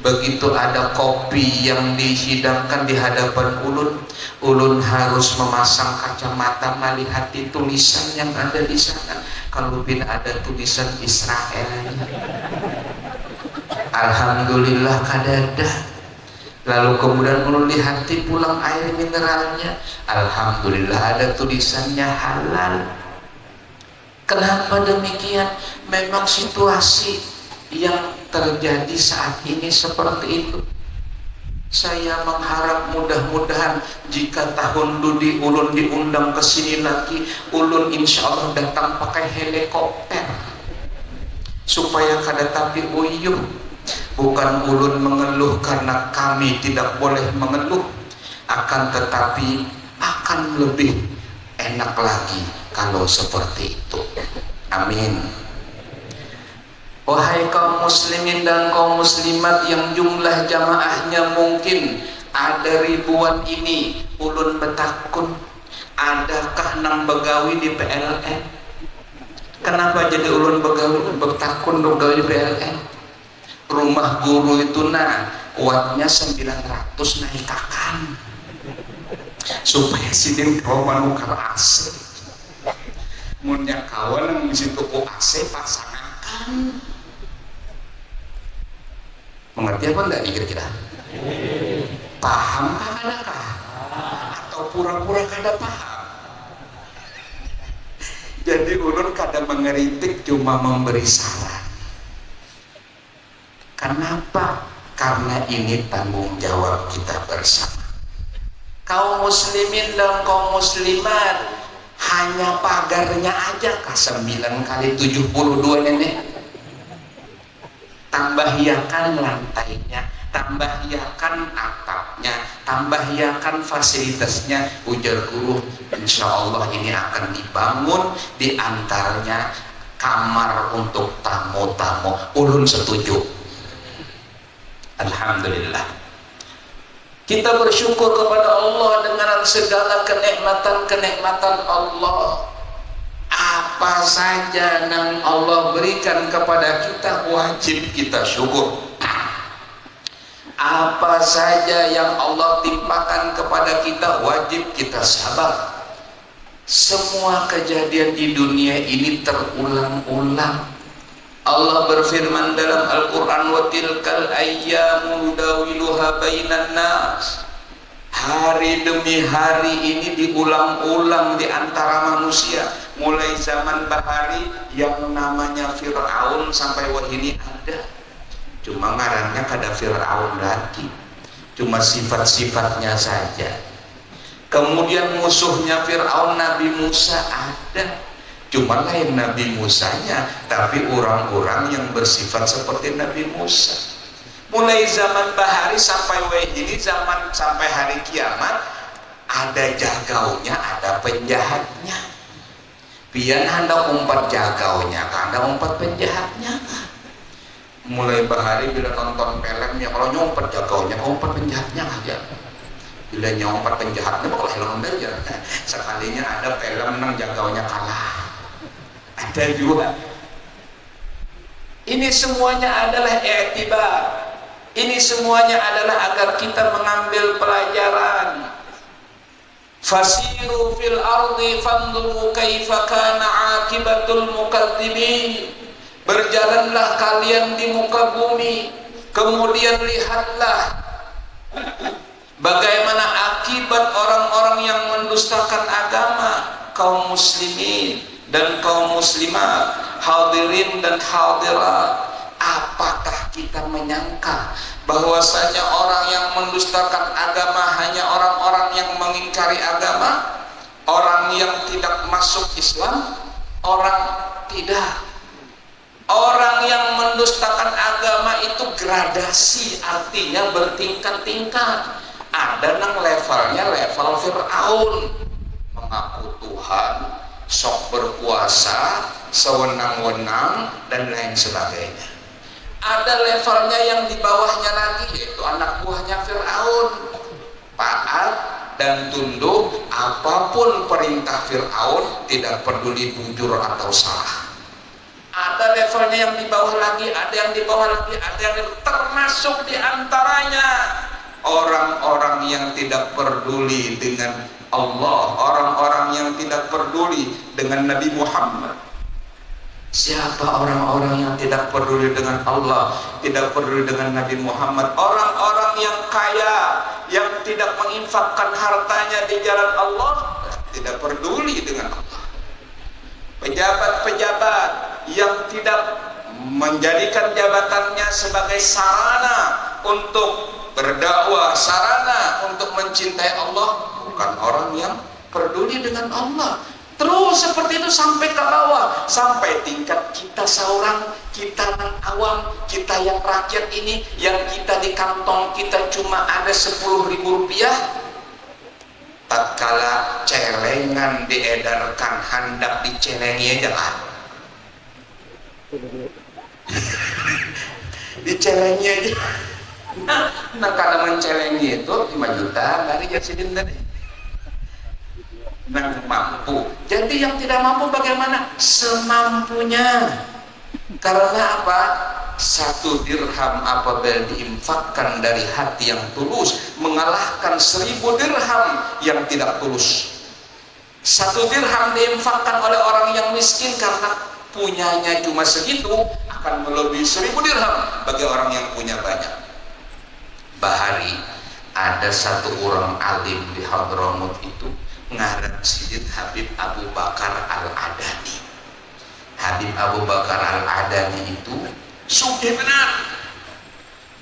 begitu ada kopi yang dihidangkan di hadapan ulun harus memasang kacamata melihat tulisan yang ada di sana. Kalau bin ada tulisan Israel, alhamdulillah kadada. Lalu kemudian ulun lihati pulang air mineralnya, alhamdulillah ada tulisannya halal. Kenapa demikian? Memang situasi yang terjadi saat ini seperti itu. Saya mengharap mudah-mudahan jika tahun Ludi ulun diundang ke sini lagi, ulun insya Allah datang pakai helikopter supaya kada tapi uyuh. Bukan ulun mengeluh karena kami tidak boleh mengeluh, akan tetapi akan lebih enak lagi kalau seperti itu. Amin. Wahai kaum muslimin dan kaum muslimat yang jumlah jamaahnya mungkin ada ribuan ini, ulun betakun, adakah nang begawi di PLN? Kenapa jadi ulun begawi betakun begawi di PLN? Rumah guru itu kuatnya 900 naikakan supaya sidin kau manukar AC. Munnya kawan yang mesti tuku AC pasangan. Mengerti apa enggak kira-kira? Paham kah adakah? Atau pura-pura kada paham? Jadi ulun kada mengeritik, cuma memberi saran. Kenapa? Karena ini tanggung jawab kita bersama. Kaum muslimin dan kaum muslimat, hanya pagarnya aja kah 9 kali 72 nenek? Tambah hiakan lantainya, tambah hiakan atapnya, tambah hiakan fasilitasnya. Ujar guru, insya Allah ini akan dibangun di antaranya kamar untuk tamu-tamu. Ulun setuju. Alhamdulillah. Kita bersyukur kepada Allah dengan segala kenikmatan-kenikmatan Allah. Apa saja yang Allah berikan kepada kita wajib kita syukur. Apa saja yang Allah timpakan kepada kita wajib kita sabar. Semua kejadian di dunia ini terulang-ulang. Allah berfirman dalam Al-Quran, wa tilkal ayyamu nudawiluha bainan nas. Hari demi hari ini diulang-ulang di antara manusia. Mulai zaman bahari yang namanya Fir'aun sampai wah ini ada. Cuma ngarannya kada Fir'aun lagi, cuma sifat-sifatnya saja. Kemudian musuhnya Fir'aun Nabi Musa ada, cuma lain Nabi Musanya, tapi orang-orang yang bersifat seperti Nabi Musa. Mulai zaman bahari sampai ini zaman sampai hari kiamat, ada jagaunya, ada penjahatnya. Pian hendak umpat jagaunya, kada umpat penjahatnya. Mulai bahari bila nonton filmnya, kalau nyompat jagaunya, umpat penjahatnya aja. Bila nyompat penjahatnya, kalau helm aja. Sekalinya ada film nang jagaunya kalah. Ada juga. Ini semuanya adalah i'tibar. Ini semuanya adalah agar kita mengambil pelajaran. Fasiru fil ardi fanzuru kaifa kana akibatul mukadzibin. Berjalanlah kalian di muka bumi, kemudian lihatlah bagaimana akibat orang-orang yang mendustakan agama, kaum muslimin dan kaum muslimat, hadirin dan hadirat. Apakah kita menyangka bahwasanya orang yang mendustakan agama hanya orang-orang yang mengingkari agama, orang yang tidak masuk Islam? Orang tidak. Orang yang mendustakan agama itu gradasi, artinya bertingkat-tingkat. Ada yang levelnya level Fir'aun, mengaku Tuhan, sok berkuasa, sewenang-wenang dan lain sebagainya. Ada levelnya yang di bawahnya lagi, yaitu anak buahnya Fir'aun, taat dan tunduk apapun perintah Fir'aun, tidak peduli bujur atau salah. Ada levelnya yang di bawah lagi, ada yang di bawah lagi, ada yang termasuk di antaranya orang-orang yang tidak peduli dengan Allah, orang-orang yang tidak peduli dengan Nabi Muhammad. Siapa orang-orang yang tidak peduli dengan Allah, tidak peduli dengan Nabi Muhammad? Orang-orang yang kaya, yang tidak menginfakkan hartanya di jalan Allah, tidak peduli dengan Allah. Pejabat-pejabat yang tidak menjadikan jabatannya sebagai sarana untuk berdakwah, sarana untuk mencintai Allah, bukan orang yang peduli dengan Allah. Terus seperti itu sampai ke bawah, sampai tingkat kita seorang, kita yang awam, kita yang rakyat ini, yang kita di kantong kita cuma ada 10.000 rupiah. Tatkala celengan diedarkan, hendak dicelengi aja kan. Dicelengi aja. Nah kalau mencelengi itu 5 juta dari Jasidin tadi. Yang mampu. Jadi yang tidak mampu bagaimana? Semampunya. Karena apa? 1 dirham apabila diinfakkan dari hati yang tulus mengalahkan 1000 dirham yang tidak tulus. 1 dirham diinfakkan oleh orang yang miskin karena punyanya cuma segitu akan melebihi 1000 dirham bagi orang yang punya banyak. Bahari ada 1 orang alim di Hadramut itu ngaran Sayyid Habib Abu Bakar Al-Adani. Habib Abu Bakar Al-Adani itu sugih benar.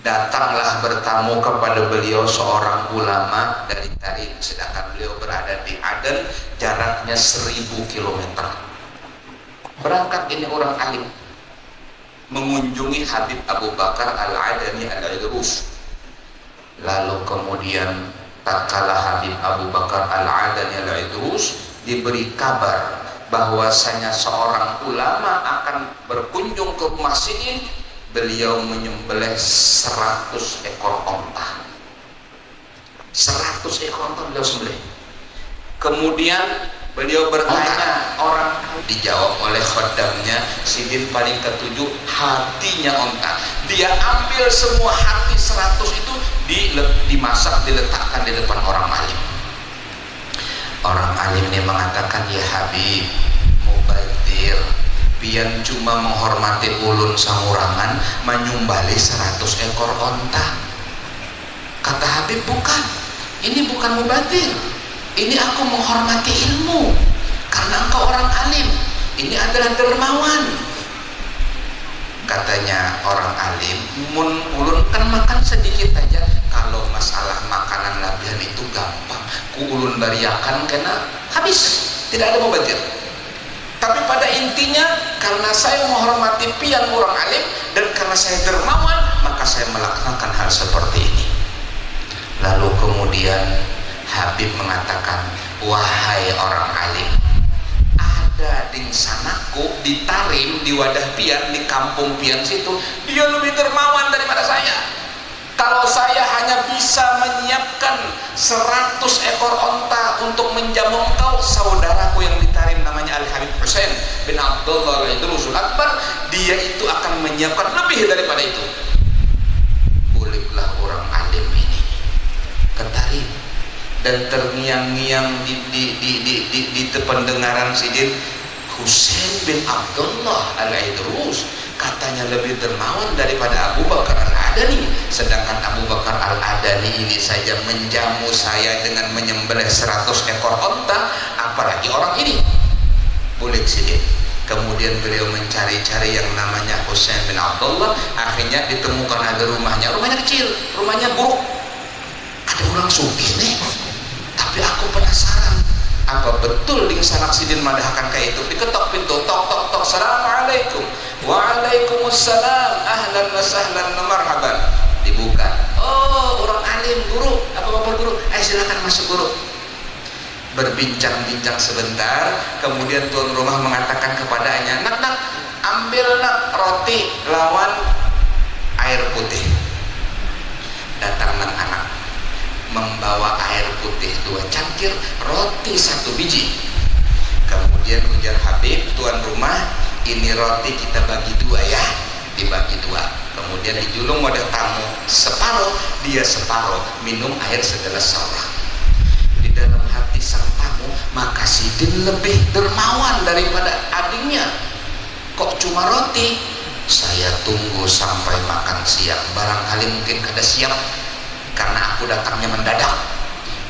datanglah bertamu kepada beliau seorang ulama dari Tarim, sedangkan beliau berada di Aden, jaraknya 1000 km. Berangkat ini orang alim mengunjungi Habib Abu Bakar Al-Adani Al-Idrus. Lalu kemudian tatkala Habib Abu Bakar Al-Adani Al-Idrus diberi kabar bahwasanya seorang ulama akan berkunjung ke rumah Sidin, beliau menyembelih 100 ekor onta. 100 ekor onta beliau sembelih. Kemudian beliau bertanya, orang dijawab oleh khodamnya, Sidin paling ketujuh hatinya onta. Dia ambil semua hati 100 itu dimasak, diletakkan di depan orang alim. Orang alim ini mengatakan, ya Habib, mubadir, pian cuma menghormati ulun sangurangan, menyumbali 100 ekor onta. Kata Habib, bukan, ini bukan mubadir, ini aku menghormati ilmu, karena engkau orang alim, ini adalah dermawan. Katanya orang alim, ulun kan makan sedikit aja, kalau masalah makanan labihan itu gampang, ku ulun bariakan karena habis, tidak ada mubadir. Tapi pada intinya, karena saya menghormati pian orang alim dan karena saya dermawan, maka saya melaksanakan hal seperti ini. Lalu kemudian Habib mengatakan, wahai orang alim, ada di sanaku, di Tarim, di wadah pian, di kampung pian situ, dia lebih dermawan daripada saya. Kalau saya hanya bisa menyiapkan 100 ekor onta untuk menjamu engkau, saudaraku yang di Tarim namanya Al-Habib Husain bin Abdullah Al-Idrusul Akbar, dia itu akan menyiapkan lebih daripada itu. Bolehlah orang alim ini ke Tarim dan terngiang-ngiang di pendengaran Sidin, Husain bin Abdullah Al-Idrus katanya lebih dermawan daripada Abu Bakar Al-Adani, sedangkan Abu Bakar Al-Adani ini saja menjamu saya dengan menyembelih 100 ekor onta, apalagi orang ini. Boleh Sidin. Kemudian beliau mencari-cari yang namanya Husain bin Abdullah, akhirnya ditemukan ada rumahnya kecil, rumahnya buruk. Ada orang sugih nih, tapi aku penasaran, apa betul di sanak Sidin madahkan kayak itu? Diketok pintu, tok tok tok, assalamualaikum. Waalaikumsalam, ahlan wa sahlan wa marhaban. Dibuka, oh orang alim, guru, apa kabar guru? Ayo silakan masuk guru. Berbincang-bincang sebentar, kemudian tuan rumah mengatakan kepadanya, nak, ambil nak roti lawan air putih. Datang anak membawa air putih 2 cangkir, roti 1 biji. Kemudian ujar Habib, tuan rumah, ini roti kita bagi 2 ya, dibagi 2. Kemudian dijulung wadah tamu, separuh, dia separuh, minum air segelas seorang. Di dalam hati sang tamu, maka Sidin lebih dermawan daripada adiknya. Kok cuma roti? Saya tunggu sampai makan siang, barangkali mungkin kada siap karena aku datangnya mendadak.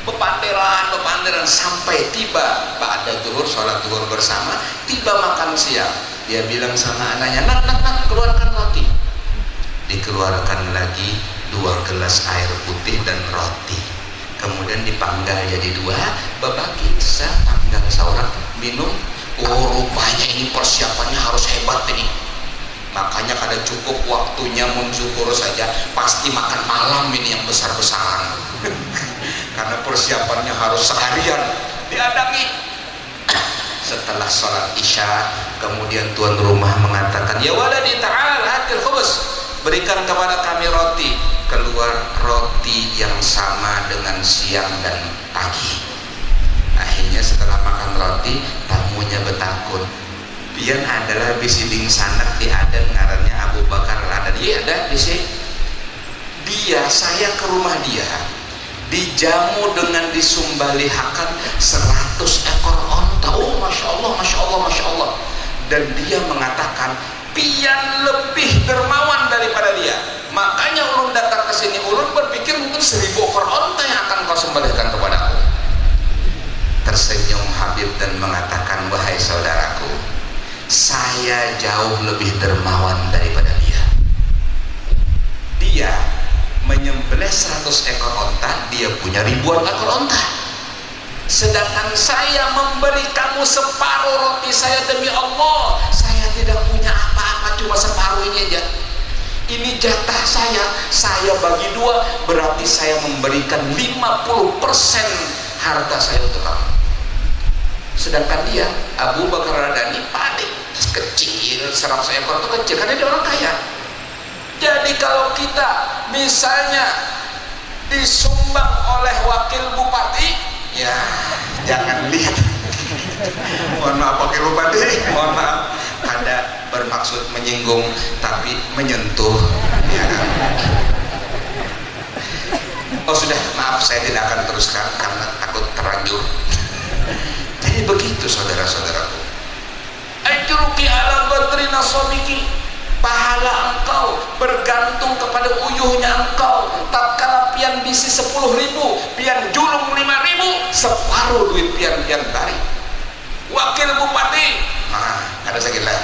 Bepanderan sampai tiba ba'da zuhur, sholat zuhur bersama, tiba makan siang. Dia bilang sama anaknya, nak, keluarkan roti. Dikeluarkan lagi 2 gelas air putih dan roti. Kemudian dipanggal jadi 2, berbagi, panggal seorang, minum. Oh, rupanya ini persiapannya harus hebat ini. Makanya kada cukup waktunya mensyukur saja, pasti makan malam ini yang besar-besaran. Karena persiapannya harus seharian diadangi. Setelah sholat isya, kemudian tuan rumah mengatakan, ya waladi ta'al hatil khubus, berikan kepada kami roti. Keluar roti yang sama dengan siang dan pagi. Akhirnya setelah makan roti, tamunya bertakun, pian adalah bisiding sanak di Aden ngarannya Abu Bakar Al-Adani. Iya ada di sini. Saya ke rumah dia, dijamu dengan disumbalihakan 100 ekor onta. Oh, masya Allah. Dan dia mengatakan, pian lebih dermawan daripada dia. Makanya ulun datang ke sini, ulun berpikir mungkin 1000 ekor onta yang akan kau sembelihkan kepadaku. Tersenyum Habib dan mengatakan, wahai saudaraku, saya jauh lebih dermawan daripada dia. Dia menyembelih 100 ekor onta, dia punya ribuan ekor onta. Sedangkan saya memberi kamu separuh roti saya, demi Allah saya tidak punya apa-apa, cuma separuh ini aja. Ini jatah saya bagi 2, berarti saya memberikan 50% harta saya untuk kamu. Sedangkan dia, Abu Bakar Radani, paling kecil, 100 ekor itu kecil karena dia orang kaya. Jadi kalau kita misalnya disumbang oleh wakil bupati, ya jangan lihat. Mohon maaf wakil bupati, mohon maaf, ada bermaksud menyinggung tapi menyentuh, ya kan? Oh sudah, maaf, saya tidak akan teruskan karena takut terlanjur. Jadi begitu saudara-saudaraku. Ajruki ala badri nasabiki, pahala engkau bergantung kepada uyuhnya engkau. Tatkala pian bisi 10.000, pian julung 5.000, separuh duit pian tarik. Wakil bupati, ada sakit lah.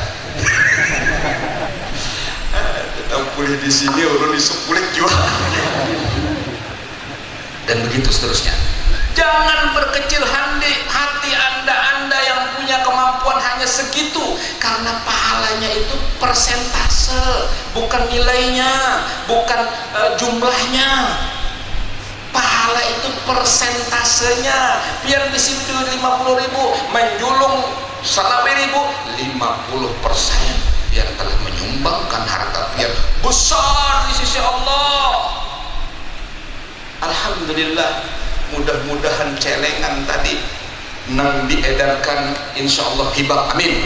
Tetap boleh di sini, orang di sepuluh jual. Dan begitu seterusnya. Jangan berkecil hati anda yang punya kemampuan hanya segitu, karena pahalanya itu persentase, bukan nilainya, bukan jumlahnya. Pahala itu persentasenya. Biar di situ 50.000, menjulung 100.000, 50% yang telah menyumbangkan harta pian besar di sisi Allah. Alhamdulillah, mudah-mudahan celengan tadi nang diedarkan insyaallah hibah, amin.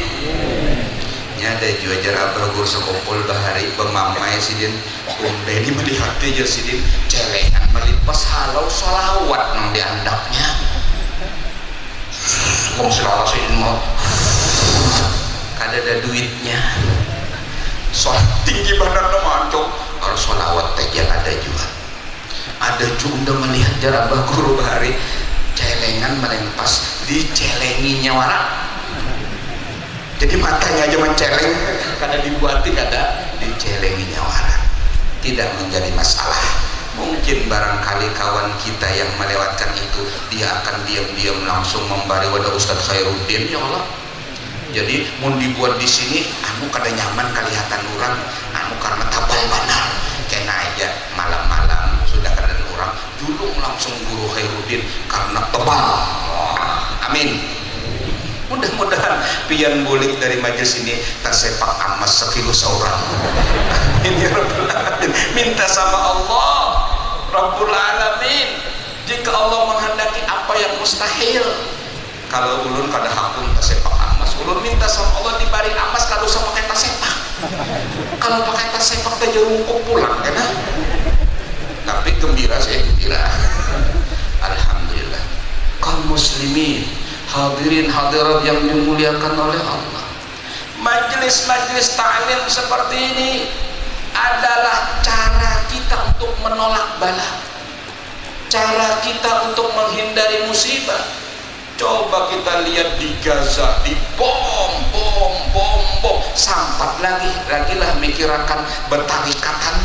Nya ada juga jarak bagur sekopol bahari bemamai sidin umbe di hati aja sidin celengan melipas halau salawat nang diandapnya. Wong selawat sidin mau kada ada duitnya. Soal tinggi badan no mancok, kalau salawat teh ada juga. Ada juga melihat jarak bagur bahari celengan melempas dicelenginya warak. Jadi matanya aja menceleng, kada dibuati, kada dicelenginya warak. Tidak menjadi masalah. Mungkin barangkali kawan kita yang melewatkan itu, dia akan diam-diam langsung membari wadah Ustadz Khairuddin, ya Allah. Jadi mau dibuat di sini, anu kada nyaman kelihatan orang, anu karena tabal benar. Kena aja malam-malam sudah kada orang, julung langsung guru Khairuddin karena tebal. Amin. Mudah-mudahan pian bulik dari majelis ini tersepak amas sekilo seorang. Ini Rabbul Alamin. Minta sama Allah Rabbul Alamin. Jika Allah menghendaki apa yang mustahil, kalau ulun kada hakun tersepak amas, ulun minta sama Allah dibari amas kalau usah pakai tas sepak. Kalau pakai tas sepak teh jerungkuk pulang, kan? Tapi gembira, saya gembira. Alhamdulillah. Kaum muslimin, hadirin hadirat yang dimuliakan oleh Allah, majelis-majelis ta'lim seperti ini adalah cara kita untuk menolak bala, cara kita untuk menghindari musibah. Coba kita lihat di Gaza, di bom, sampat lagilah mikirakan bertarikatan,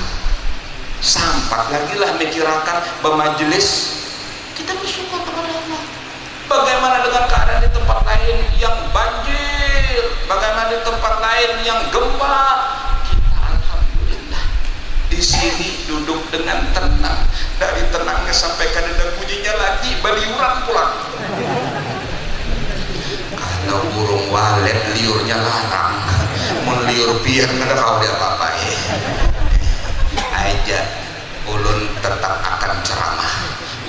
sampat lagilah mikirakan bermajelis. Kita bersyukur kepada Allah. Bagaimana dengan keadaan di tempat lain yang banjir, bagaimana di tempat lain yang gempa? Kita alhamdulillah di sini duduk dengan tenang. Dari tenangnya sampai kadang bunyinya lagi baliuran pulang. Kalau burung walet liurnya larang, meliur pian kada kau dia apa-apa aja. Ulun tetap akan ceramah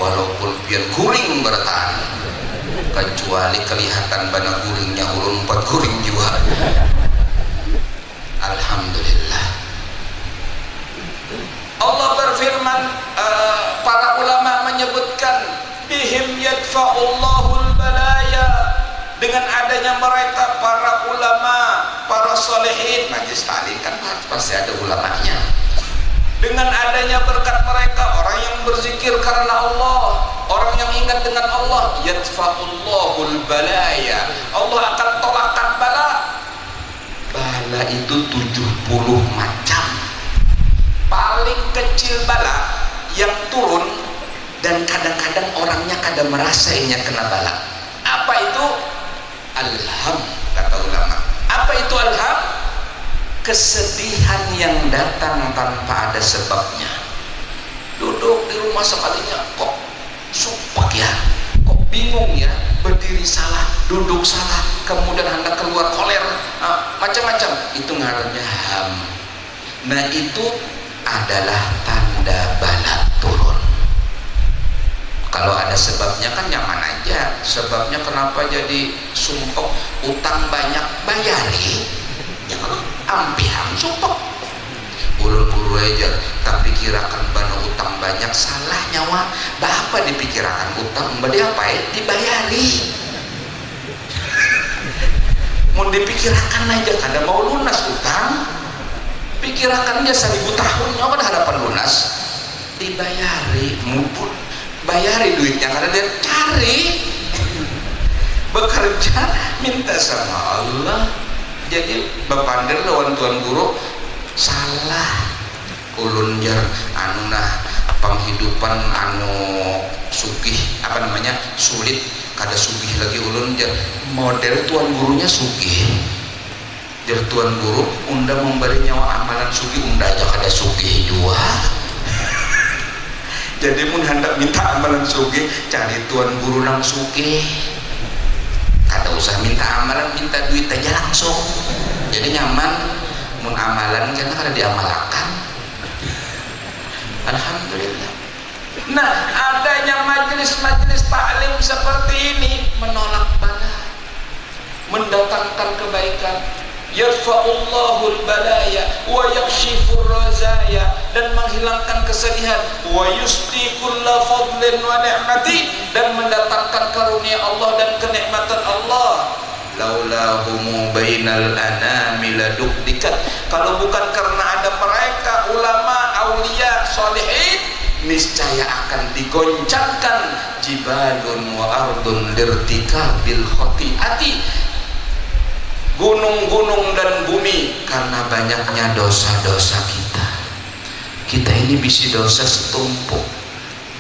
walaupun pian kuring bertahan, kecuali kelihatan bana guringnya ulun 4 guring juga. Alhamdulillah. Allah berfirman, para ulama menyebutkan bihim yadfa'ullahul balaya, dengan adanya mereka para ulama, para solehin, majlis ta'lim kan pasti ada ulamanya. Dengan adanya berkat mereka, orang yang berzikir karena Allah, orang yang ingat dengan Allah, yadfa'ullahul balaya, Allah akan tolakkan bala. Bala itu 70 macam. Paling kecil bala yang turun dan kadang-kadang orangnya kadang merasainnya kena bala. Apa itu? Alham, kata ulama. Apa itu alham? Kesedihan yang datang tanpa ada sebabnya. Duduk di rumah sekalinya kok sumpah ya, kok bingung ya, berdiri salah, duduk salah, kemudian hendak keluar koler, macam-macam. Itu ngarannya ham. Nah itu adalah tanda bala turun. Kalau ada sebabnya kan nyaman aja. Sebabnya kenapa jadi sumpah? Utang banyak, bayari. Ya kan? Ampihan sumpah. Ulun-ulu aja, tak pikirakan bana utang banyak, salah nyawa. Bapak dipikirakan utang, mbak apa ya? Dibayari. Mau dipikirakan aja, kada mau lunas utang. Pikirakan aja 1000 tahun, nyawa pada hadapan lunas. Dibayari, mumpun. Bayari duitnya karena dia cari. Bekerja, minta sama Allah. Jadi bepander lawan tuan guru salah ulun jar anu nah penghidupan anu sugih apa namanya sulit kada sugih lagi ulun jar model tuan gurunya sugih jar tuan guru unda memberi nyawa amalan sugih unda aja kada sugih jua. Jadi mun hendak minta amalan sugih cari tuan guru nang sugih. Kada usah minta amalan, minta duit aja langsung. Jadi nyaman. Mun amalan karena kada diamalkan. Alhamdulillah. Nah, adanya majelis-majelis taklim seperti ini menolak bala, mendatangkan kebaikan. Yarfa'ullahul balaya wa yakshifur razaya, dan menghilangkan kesedihan, wa yusdi kulla fadlin wa ni'mati, dan mendatangkan karunia Allah dan kenikmatan Allah. Laulahumu bainal anami ladukdikat, kalau bukan karena ada mereka ulama, aulia, solihin, niscaya akan digoncangkan jibalun wa ardun lirtikabil khotiati, gunung-gunung dan bumi karena banyaknya dosa-dosa kita. Kita ini bisi dosa setumpuk,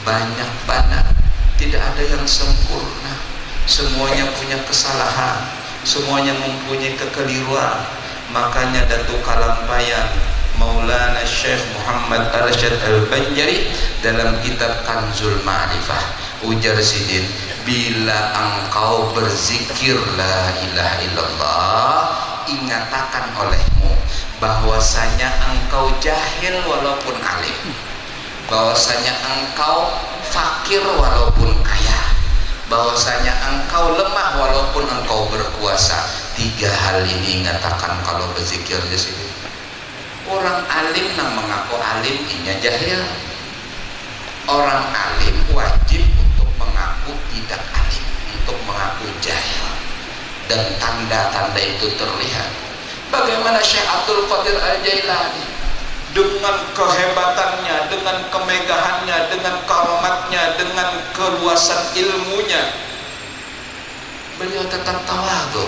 banyak banget, tidak ada yang sempurna, semuanya punya kesalahan, semuanya mempunyai kekeliruan. Makanya Datuk Kalampayan Maulana Syekh Muhammad Arsyad Al-Banjari dalam kitab Kanzul Ma'rifah ujar sidin, bila engkau berzikir la ilaha illallah, ingatakan olehmu bahwasanya engkau jahil walaupun alim, bahwasanya engkau fakir walaupun kaya, bahwasanya engkau lemah walaupun engkau berkuasa. 3 hal ini ingatakan kalau berzikir di sini. Orang alim nang mengaku alim inya jahil. Orang alim wajib untuk mengaku tidak alim, untuk mengaku jahil, dan tanda-tanda itu terlihat. Bagaimana Syekh Abdul Qadir Al-Jailani dengan kehebatannya, dengan kemegahannya, dengan karamatnya, dengan keluasan ilmunya, beliau tetap tawadhu,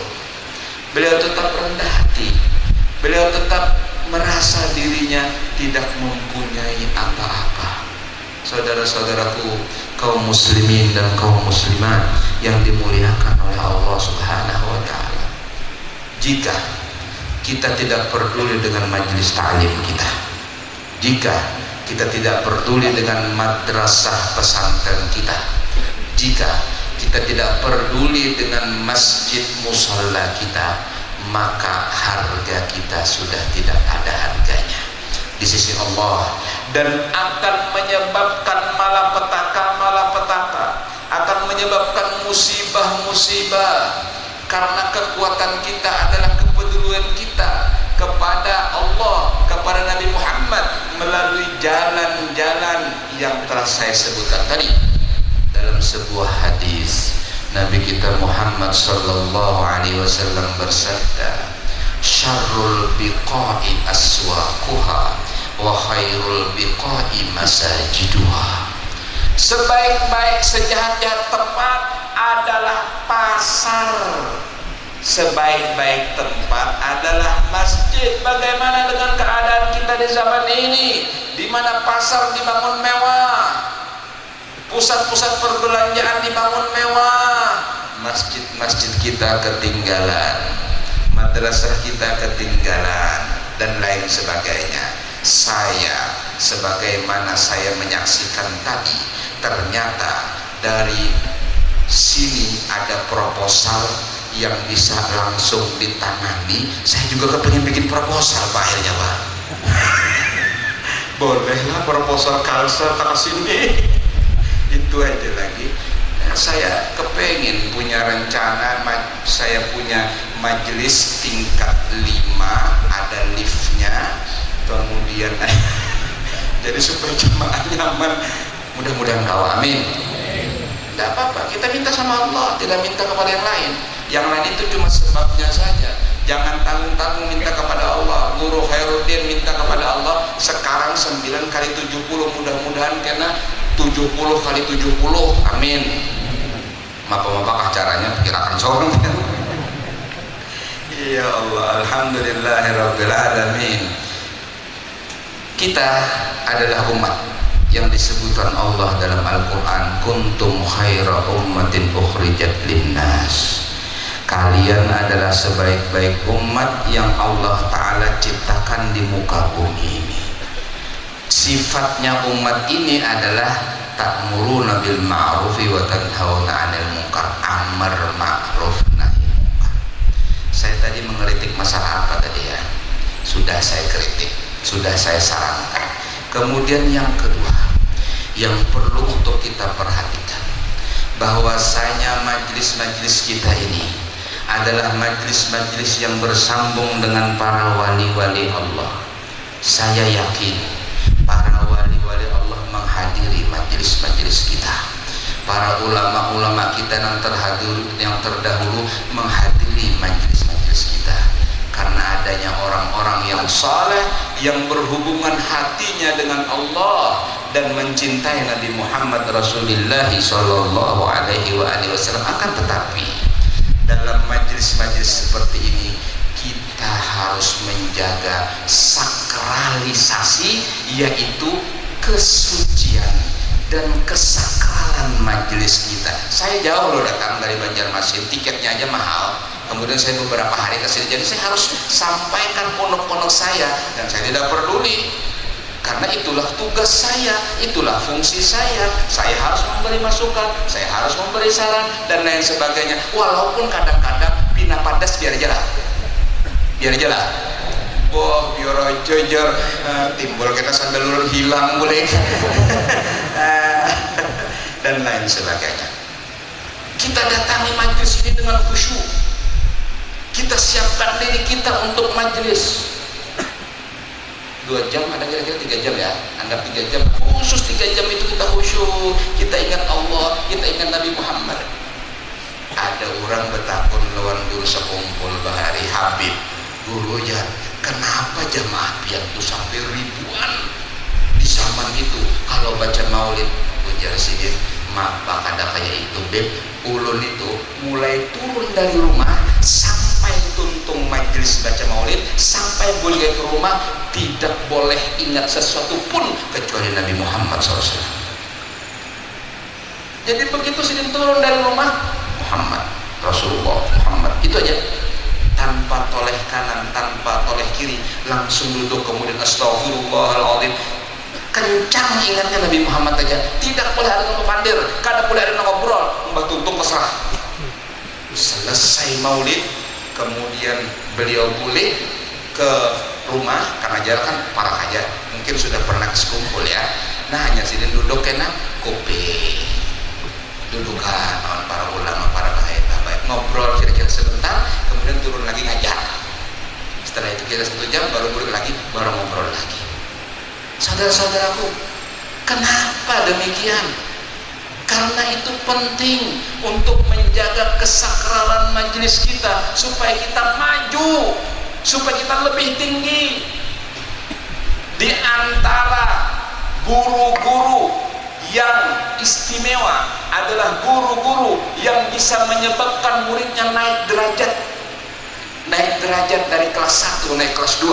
beliau tetap rendah hati, beliau tetap merasa dirinya tidak mempunyai apa-apa. Saudara-saudaraku kaum muslimin dan kaum muslimat yang dimuliakan oleh Allah Subhanahu wa taala, jika kita tidak peduli dengan majelis ta'lim kita, jika kita tidak peduli dengan madrasah pesantren kita, jika kita tidak peduli dengan masjid musalla kita, maka harga kita sudah tidak ada harganya di sisi Allah, dan akan menyebabkan malapetaka, akan menyebabkan musibah-musibah, karena kekuatan kita adalah kepedulian kita kepada Allah, kepada Nabi Muhammad melalui jalan-jalan yang telah saya sebutkan tadi. Dalam sebuah hadis Nabi kita Muhammad sallallahu alaihi wasallam bersabda, syarrul biqa'i aswaquha wa khairul biqa'i masajiduha. Sebaik-baik sejahat-jahat tempat adalah pasar sebaik-baik tempat adalah masjid. Bagaimana dengan keadaan kita di zaman ini, di mana pasar dibangun mewah, pusat-pusat perbelanjaan dibangun mewah, masjid-masjid kita ketinggalan, madrasah kita ketinggalan, dan lain sebagainya. Saya, sebagaimana saya menyaksikan tadi, ternyata dari sini ada proposal yang bisa langsung ditangani. Saya juga kepengen bikin proposal Pak, akhirnya Pak. Bolehlah proposal Kalsel ke sini. Itu aja lagi. Saya kepengen punya rencana, saya punya majelis tingkat 5, ada liftnya, kemudian jadi supaya jemaah nyaman. Mudah-mudahan kau amin. Tidak apa-apa, kita minta sama Allah, tidak minta kepada yang lain. Yang lain itu cuma sebabnya saja. Jangan tanggung-tanggung minta kepada Allah. Guru Khairuddin minta kepada Allah sekarang 9 kali 70, mudah-mudahan kena 70 kali 70, amin. Mapa-mapa acaranya perkirakan seorang kan. Ya Allah, alhamdulillahirabbil alamin. Kita adalah umat yang disebutkan Allah dalam Al-Quran, kuntum khaira ummatin ukhrijat linnas. Kalian adalah sebaik-baik umat yang Allah Ta'ala ciptakan di muka bumi ini. Sifatnya umat ini adalah ta'muruna bil ma'rufi wa tanhauna 'anil munkar, amar ma'ruf nahi munkar. Saya tadi mengkritik masalah apa tadi ya? Sudah saya kritik, sudah saya sarankan. Kemudian yang kedua yang perlu untuk kita perhatikan, bahwasanya majelis-majelis kita ini adalah majelis-majelis yang bersambung dengan para wali-wali Allah. Saya yakin para wali-wali Allah menghadiri majelis-majelis kita. Para ulama-ulama kita yang terdahulu menghadiri majelis-majelis kita. Karena adanya orang-orang yang saleh yang berhubungan hatinya dengan Allah dan mencintai Nabi Muhammad Rasulullah sallallahu alaihi wasallam. Akan tetapi dalam majelis-majelis seperti ini kita harus menjaga sakralisasi, yaitu kesucian dan kesakralan majelis kita. Saya jauh loh datang dari Banjarmasin, tiketnya aja mahal. Kemudian saya beberapa hari kesini, jadi saya harus sampaikan pondok-pondok saya, dan saya tidak peduli. Karena itulah tugas saya, itulah fungsi saya. Saya harus memberi masukan, saya harus memberi saran, dan lain sebagainya. Walaupun kadang-kadang pina padas biar aja lah. Biar aja lah. Wah, biar aja jar, timbul kita sandal hilang boleh. Dan lain sebagainya. Kita datangi majelis ini dengan khusyuk. Kita siapkan diri kita untuk majelis. 2 jam, ada kira-kira 3 jam ya, anggap 3 jam, khusus 3 jam itu kita khusyuk, kita ingat Allah, kita ingat Nabi Muhammad. Ada orang betakun lawan guru sekumpul bahari Habib, guru ya, kenapa jamaah pian itu sampai ribuan di zaman itu kalau baca maulid? Ujar sidin, maka kada kayak itu beb, ulun itu mulai turun dari rumah sampai tuntung majelis baca maulid, sampai boleh ke rumah tidak boleh ingat sesuatu pun kecuali Nabi Muhammad SAW. Jadi begitu sidin turun dari rumah, Muhammad, Rasulullah Muhammad, itu aja, tanpa toleh kanan, tanpa toleh kiri, langsung duduk, kemudian astagfirullahaladzim, kencang ingatnya Nabi Muhammad aja, tidak boleh ada yang pandir, kada boleh ada yang ngobrol, mbak tuntung keserah. Selesai maulid, kemudian beliau boleh ke rumah, karena jarak kan parah aja, mungkin sudah pernah sekumpul ya. Nah hanya sini duduk kena kopi, dudukan para ulama, para baik, ngobrol kira-kira sebentar, kemudian turun lagi ngajar. Setelah itu kira 1 jam baru balik lagi, baru ngobrol lagi. Saudara-saudaraku, kenapa demikian? Karena itu penting untuk menjaga kesakralan majelis kita, supaya kita maju, supaya kita lebih tinggi. Di antara guru-guru yang istimewa adalah guru-guru yang bisa menyebabkan muridnya naik derajat. naik derajat dari kelas 1 naik kelas 2,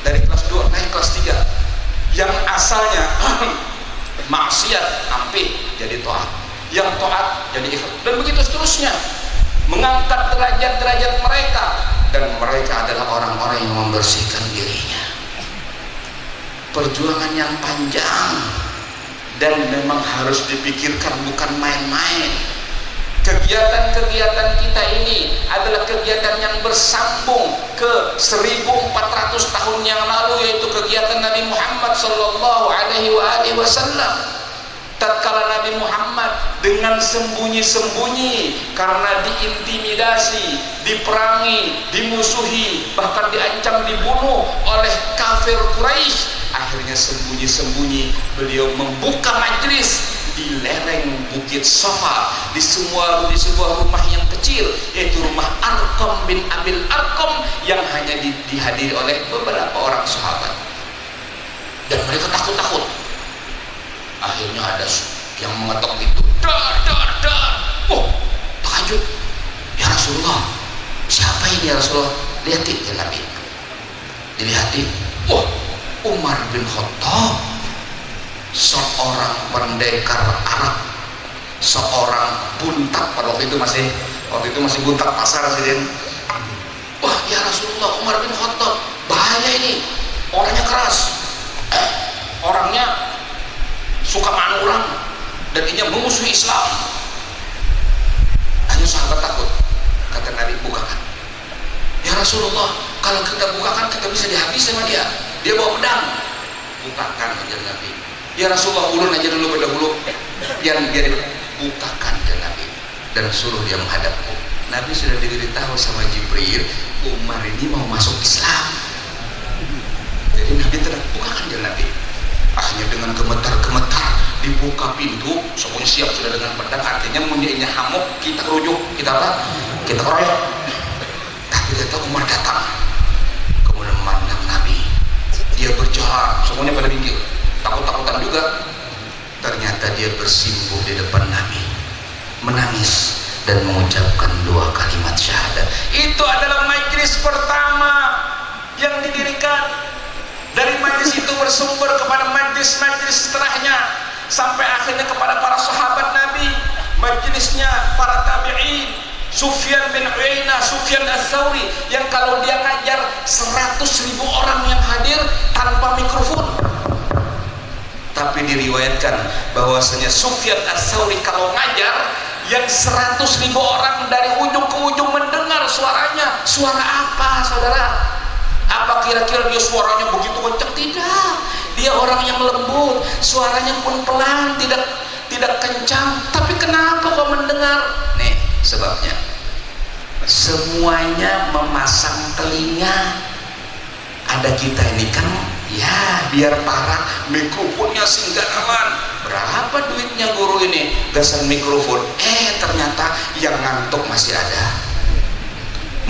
dari kelas 2 naik kelas 3. Yang asalnya maksiat ampe jadi taat, yang taat jadi ikhlas, dan begitu seterusnya, mengangkat derajat-derajat mereka, dan mereka adalah orang-orang yang membersihkan dirinya. Perjuangan yang panjang dan memang harus dipikirkan, bukan main-main. Kegiatan-kegiatan kita ini adalah kegiatan yang bersambung ke 1400 tahun yang lalu, yaitu kegiatan Nabi Muhammad sallallahu alaihi wasallam. Tatkala Nabi Muhammad dengan sembunyi-sembunyi karena diintimidasi, diperangi, dimusuhi, bahkan diancam dibunuh oleh kafir Quraisy, akhirnya sembunyi-sembunyi beliau membuka majelis di lereng Bukit Safa, di sebuah rumah yang kecil, yaitu rumah Arqam bin Abil Arqam, yang hanya dihadiri oleh beberapa orang sahabat, dan mereka takut-takut. Akhirnya ada yang mengetok itu, dar. Oh, takjub, ya Rasulullah, siapa ini ya Rasulullah? Lihatin ya Nabi, dilihatin. Oh, Umar bin Khattab, seorang pendekar Arab, seorang buntak. Pada waktu itu masih buntak pasar sih. Wah ya Rasulullah, Umar bin Khattab, bahaya ini, orangnya keras, orangnya suka manu orang, dan ini memusuhi Islam. Hanya sahabat takut. Kata Nabi, bukakan. Ya Rasulullah, kalau kita bukakan kita bisa dihabisi sama dia bawa pedang. Bukakan aja Nabi. Ya Rasulullah, ulun aja dulu dahulu, biar bukakan ya Nabi, dan suruh dia menghadapku. Nabi sudah diberitahu sama Jibril, Umar ini mau masuk Islam. Jadi Nabi tidak bukakan ya Nabi. Akhirnya dengan gemetar-gemetar dibuka pintu, semuanya siap sudah dengan pedang. Artinya mundinya hamuk, kita kerujuk, kita apa? Kita keroyok. Tapi ternyata Umar datang, kemudian memandang Nabi. Dia berjalan, semuanya pada minggir, takut-takutan juga. Ternyata dia bersimpuh di depan Nabi, menangis dan mengucapkan 2 kalimat syahadat. Itu adalah majelis pertama yang didirikan. Dari majelis itu bersumber kepada majelis-majelis setelahnya, sampai akhirnya kepada para sahabat Nabi, majelisnya para tabi'in, Sufyan bin Uyainah, Sufyan Ats-Tsauri, yang kalau dia ngajar 100.000 orang yang hadir tanpa mikrofon. Tapi diriwayatkan bahwasanya Sufyan Ats-Tsauri kalau ngajar, yang 100.000 orang dari ujung ke ujung mendengar suaranya. Suara apa saudara? Apa kira-kira dia suaranya begitu kencang? Tidak, dia orang yang lembut, suaranya pun pelan, tidak kencang. Tapi kenapa kau mendengar? Nih sebabnya, semuanya memasang telinga. Ada kita ini kan, ya biar parah, mikrofonnya singganawan. Berapa duitnya guru ini gasan mikrofon? Ternyata yang ngantuk masih ada,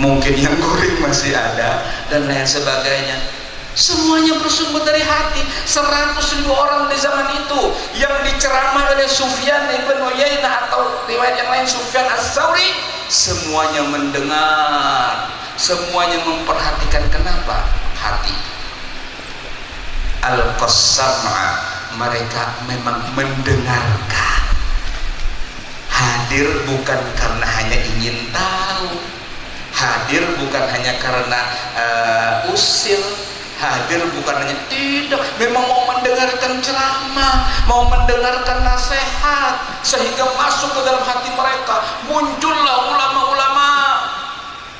mungkin yang guring masih ada, dan lain sebagainya. Semuanya bersumber dari hati. 100.000 orang di zaman itu yang diceramah oleh Sufyan ibn Uyainah, atau riwayat yang lain Sufyan Ats-Tsauri, semuanya mendengar, semuanya memperhatikan. Kenapa? Hati. Al-Qassama, mereka memang mendengarkan. Hadir bukan karena hanya ingin tahu, hadir bukan hanya karena usil, hadir bukan hanya, tidak, memang mau mendengarkan ceramah, mau mendengarkan nasihat, sehingga masuk ke dalam hati mereka. Muncullah ulama-ulama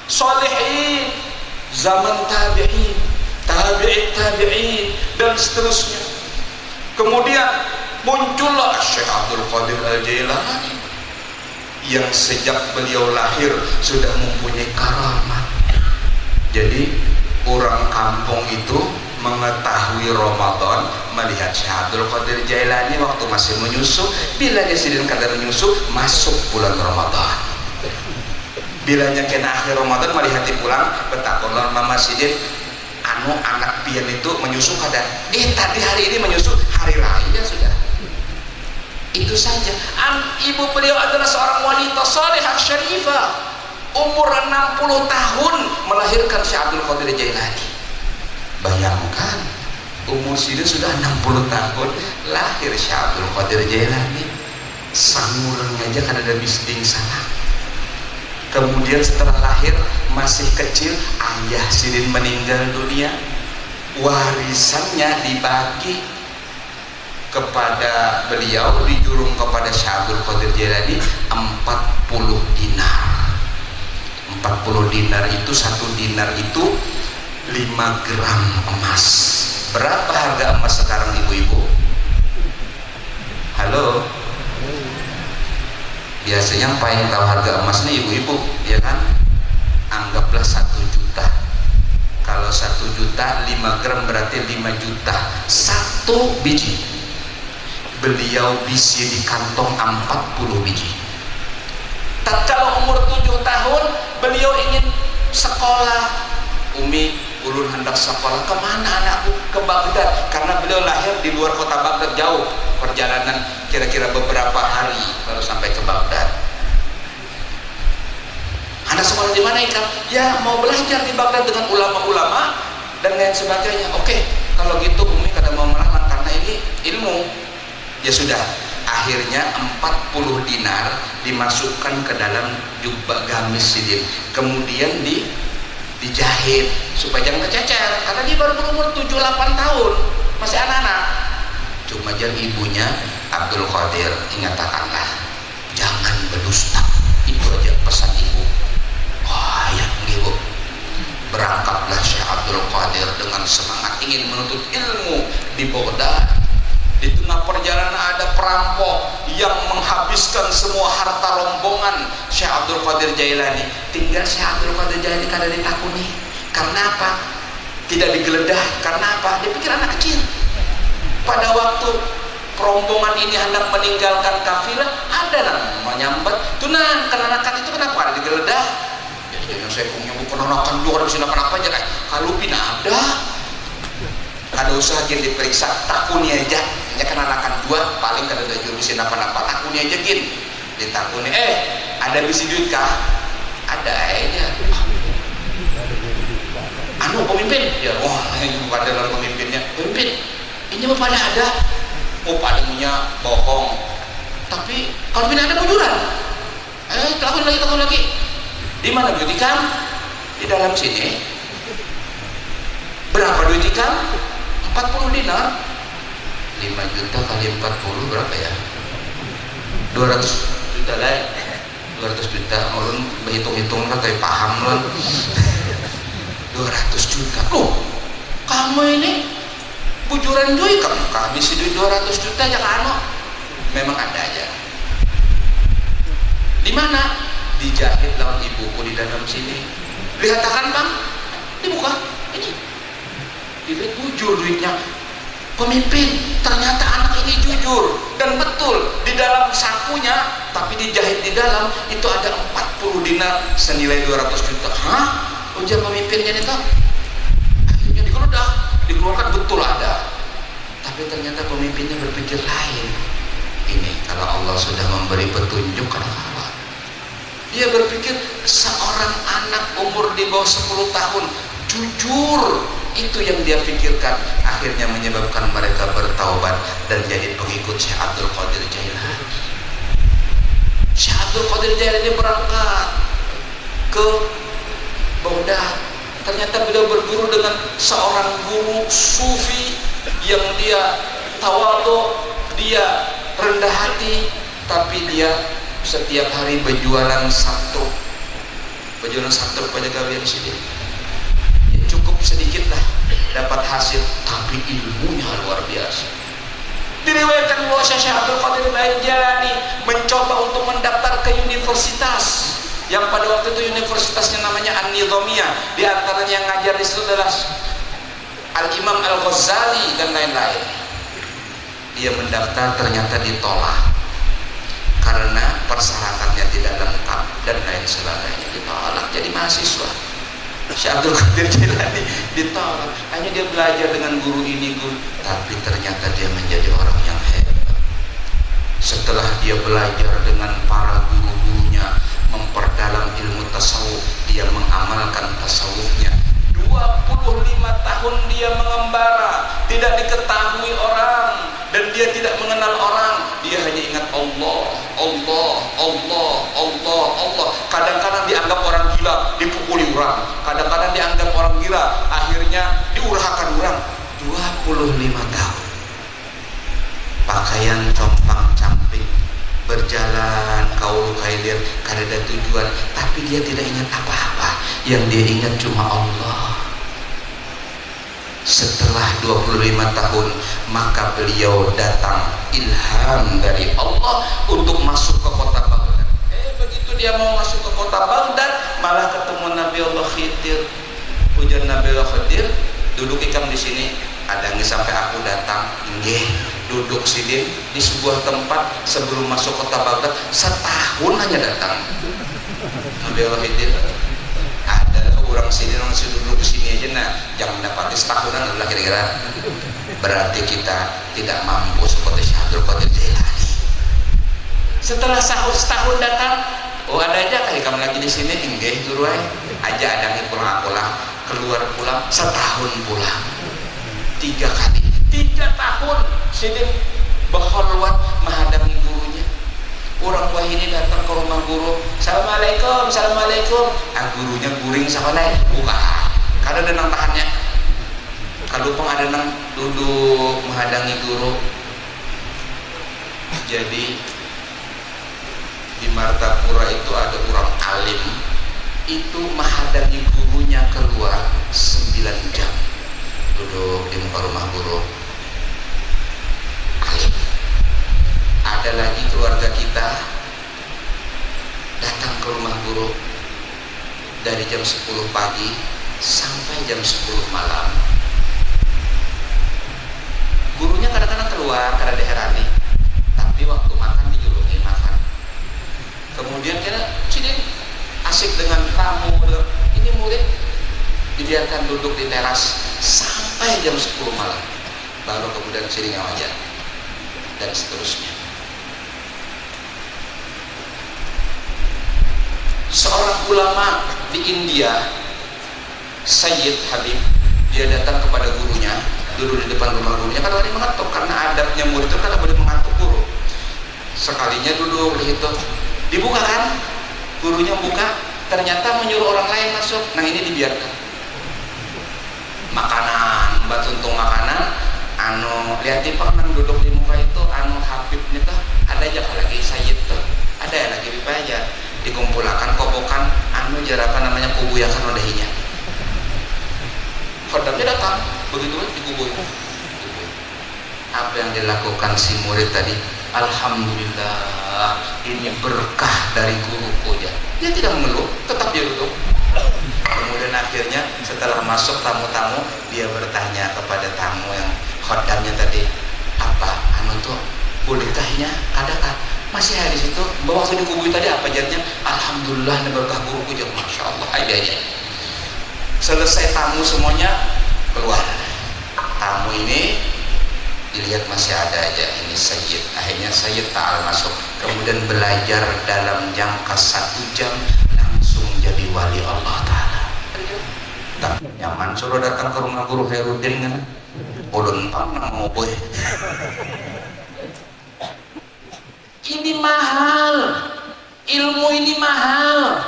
salihin zaman tabi'in, tabi'in, dan seterusnya. Kemudian muncullah Syekh Abdul Qadir Al-Jailani, yang sejak beliau lahir sudah mempunyai karamah. Jadi orang kampung itu mengetahui Ramadan melihat Syekh Abdul Qadir Jailani waktu masih menyusu. Bilanya sidin kadar menyusu, masuk bulan Ramadan. Bilanya kena akhir Ramadan melihati pulang, betakulah mama sidin, anak pian itu menyusu kadar. Tadi hari ini menyusu, hari raya sudah. Itu saja. Ibu beliau adalah seorang wanita salihah syarifah, umur 60 tahun melahirkan Syekh Abdul Qadir Jailani. Bayangkan umur sini sudah 60 tahun lahir Syekh Abdul Qadir Jailani. Sangurang aja kan ada bising sana. Kemudian setelah lahir masih kecil ayah Sidin meninggal dunia, warisannya dibagi kepada beliau, dijurung kepada Syekh Abdul Qadir Jailani 40 dinar. 40 dinar itu, 1 dinar itu 5 gram emas. Berapa harga emas sekarang ibu-ibu? Halo? Biasanya yang paling tahu harga emas nih ibu-ibu, ya kan? Anggaplah 1 juta. Kalau 1 juta 5 gram berarti 5 juta. 1 biji. Beliau bisi di kantong 40 biji. Tatkala umur 7 tahun beliau ingin sekolah. Umi, ulun hendak sekolah. Kemana anakku? Ke Baghdad. Karena beliau lahir di luar kota Baghdad, jauh perjalanan kira-kira beberapa hari baru sampai ke Baghdad. Anak sekolah di mana ikan? Ya mau belajar di Baghdad dengan ulama-ulama dan lain sebagainya. Oke, kalau gitu Umi kada mau melarang karena ini ilmu. Ya sudah, akhirnya 40 dinar dimasukkan ke dalam jubah gamis Sidin, kemudian dijahit supaya jangan kececer karena dia baru berumur 7-8 tahun, masih anak-anak. Cuma jadi ibunya Abdul Qadir ingatakanlah jangan berdusta, itu aja pesan ibu. Wah ya ibu, berangkatlah Syekh Abdul Qadir dengan semangat ingin menuntut ilmu di Baghdad. Di tengah perjalanan ada perampok yang menghabiskan semua harta rombongan Syekh Abdul Qadir Jailani. Tinggal Syekh Abdul Qadir Jailani kada ditakuni. Karena apa? Tidak digeledah. Karena apa? Dia pikir anak kecil. Pada waktu rombongan ini hendak meninggalkan kafilah, ada namanya nyambat. Tunan, kenanakan itu kenapa ada digeledah? Jadi yang saya punya bukan kenanakan juga bisa apa-apa aja kan. Kalau pina ada. Ada usaha gin diperiksa, takuni aja. Ya kan anakan 2 paling kada ada jurusin apa-apa, takuni aja gin. Ditakuni, ada bisi duit kah? Ada aja. Anu pemimpin, ya wah ini bukan dalam pemimpinnya. Pemimpin, ini mah pada ada. Oh pada punya bohong. Tapi kalau pina ada bujuran. Takuni lagi. Di mana duit ikan? Di dalam sini. Berapa duit ikan? 40 dinar. 5 juta kali 40 berapa ya? 200 juta lah. 200 juta. Ulun berhitung-hitung kan kayak paham loh. 200 juta. Loh, kamu ini bujuran duit kamu habis duit 200 juta aja kan? Memang ada aja. Di mana? Dijahit lawan ibuku di dalam sini. Dikatakan bang, dibuka ini. Dilihat bujur duitnya. Pemimpin, ternyata anak ini jujur dan betul di dalam sakunya, tapi dijahit di dalam itu ada 40 dinar senilai 200 juta. Hah? Ujar pemimpinnya itu. Akhirnya dikeluarkan betul ada. Tapi ternyata pemimpinnya berpikir lain. Ini kalau Allah sudah memberi petunjuk kan kalah. Dia berpikir seorang anak umur di bawah 10 tahun jujur, itu yang dia pikirkan, akhirnya menyebabkan mereka bertaubat dan jadi pengikut Syekh Abdul Qadir Jailani. Syekh Abdul Qadir Jailani berangkat ke Baghdad. Ternyata beliau berguru dengan seorang guru sufi yang dia tawadhu, dia rendah hati, tapi dia setiap hari berjualan satu pada gawean sini. Cukup sedikit lah dapat hasil, tapi ilmunya luar biasa. Diriwayatkan bahwa Syekh Abdul Qadir Jailani mencoba untuk mendaftar ke universitas yang pada waktu itu universitasnya namanya An-Nizamiyah. Di antaranya yang ngajar di situ adalah Al-Imam Al-Ghazali dan lain-lain. Dia mendaftar, ternyata ditolak karena persyaratannya tidak lengkap dan lain sebagainya. Ditolak jadi mahasiswa. Syekh Abdul Qadir Jailani ditolak, hanya dia belajar dengan guru ini guru, tapi ternyata dia menjadi orang yang hebat. Setelah dia belajar dengan para guru-gurunya, memperdalam ilmu tasawuf Allah, Allah, Allah. Kadang-kadang dianggap orang gila, dipukuli orang. Kadang-kadang dianggap orang gila, akhirnya diurahkan orang. 25 tahun. Pakaian compang-camping, berjalan kaulu kailir, kada ada tujuan, tapi dia tidak ingat apa-apa. Yang dia ingat cuma Allah. Setelah 25 tahun, maka beliau datang ilham dari Allah untuk masuk ke kota Baghdad. Begitu dia mau masuk ke kota Baghdad, malah ketemu Nabi Allah Khidir. Ujar Nabi Allah Khidir, duduk ikam di sini. Ada nggak sampai aku datang? Nggih, duduk sini di sebuah tempat sebelum masuk kota Baghdad. Setahun hanya datang. Nabi Allah Khidir, ada orang sini langsung duduk sini aja, nah jangan dapat setahunan adalah kira-kira. Berarti kita tidak mampu seperti Syekh Abdul Qadir Jailani. Setelah setahun datang, oh ada aja kali kamu lagi di sini, enggak itu aja ada nih pulang keluar pulang setahun pulang 3 kali 3 tahun sini berkhulwat menghadapi gurunya. Orang tua ini datang ke rumah guru, assalamualaikum, assalamualaikum. Gurunya guring sekolah, bukan karena ada nang tahannya. Kalau pun ada nang duduk menghadangi guru. Jadi di Martapura itu ada orang alim, itu menghadangi gurunya keluar 9 jam duduk di muka rumah guru. Alim. Ada lagi keluarga kita datang ke rumah guru dari jam 10 pagi sampai jam 10 malam. Gurunya kadang-kadang keluar karena diherani, tapi waktu makan dijulungi makan. Kemudian kita sini asik dengan tamu, ini murid dibiarkan duduk di teras sampai jam 10 malam, baru kemudian sini ngajar dan seterusnya. Seorang ulama di India, Sayyid Habib, dia datang kepada gurunya, duduk di depan rumah gurunya, kan tadi mengetuk karena adabnya murid itu kan boleh mengatuk guru. Sekalinya duduk di situ, dibuka kan, gurunya buka, ternyata menyuruh orang lain masuk. Nah ini dibiarkan. Makanan, mbak tuntung makanan, lihat di pak nang duduk di muka itu, Habib nih tuh, ada aja lagi Sayyid tuh, ada ya lagi aja. Dikumpulkan kobokan jarakan namanya kubuyakan odahinya. Khodamnya datang begitu dikubuin. Apa yang dilakukan si murid tadi, alhamdulillah ini berkah dari guruku ya. Dia tidak mengeluh, tetap dia duduk. Kemudian akhirnya setelah masuk tamu-tamu, dia bertanya kepada tamu yang khodamnya tadi, apa tuh bolehkahnya adakah? Masih ada di situ. Bahwa waktu dikubur tadi apa jadinya? Alhamdulillah ini berkah guruku ya, masya Allah aja. Selesai tamu semuanya keluar. Tamu ini dilihat masih ada aja, ini Sayyid. Akhirnya Sayyid ta'al masuk. Kemudian belajar dalam jangka 1 jam langsung jadi wali Allah Ta'ala. Tak nyaman suruh datang ke rumah guru Khairuddin kan? Ulun pang mau boy. Ini mahal, ilmu ini mahal,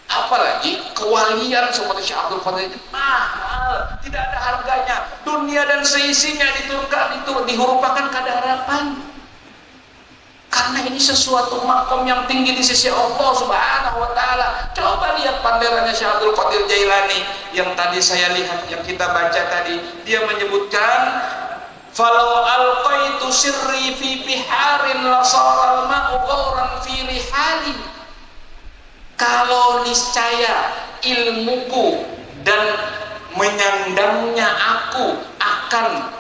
apalagi kewalian seperti Syekh Abdul Qadir itu mahal, tidak ada harganya. Dunia dan seisinya diturunkan, itu dihurupakan kada harapan, karena ini sesuatu makom yang tinggi di sisi Allah Subhanahu wa Ta'ala. Coba lihat panderannya Syekh Abdul Qadir Jailani yang tadi saya lihat, yang kita baca tadi, dia menyebutkan falau alqaitu sirri fi biharin lasaral ma'u ghauran fi rihali. Kalau niscaya ilmuku dan menyandangnya aku akan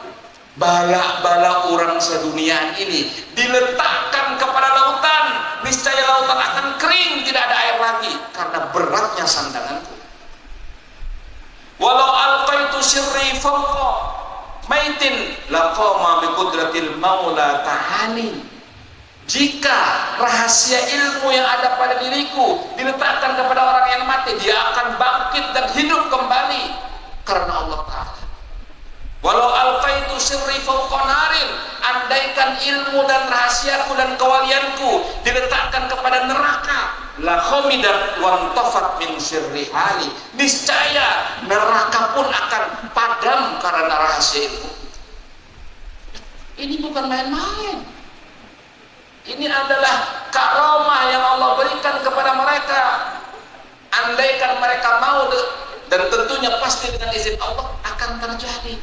bala-bala orang sedunia ini diletakkan kepada lautan, niscaya lautan akan kering, tidak ada air lagi karena beratnya sandanganku. Walau alqaitu sirri fawqa maitin laqama biqudratil maula ta'ali. Jika rahasia ilmu yang ada pada diriku diletakkan kepada orang yang mati, dia akan bangkit dan hidup kembali karena Allah Ta'ala. Walau alqaitu sirri fawqa narin, andaikan ilmu dan rahasiaku dan kewalianku diletakkan kepada neraka, la khamidat wa tafat min sirri hali, niscaya neraka pun akan padam karena rahasia itu. Ini bukan main-main. Ini adalah karomah yang Allah berikan kepada mereka. Andaikan mereka mau, dan tentunya pasti dengan izin Allah akan terjadi.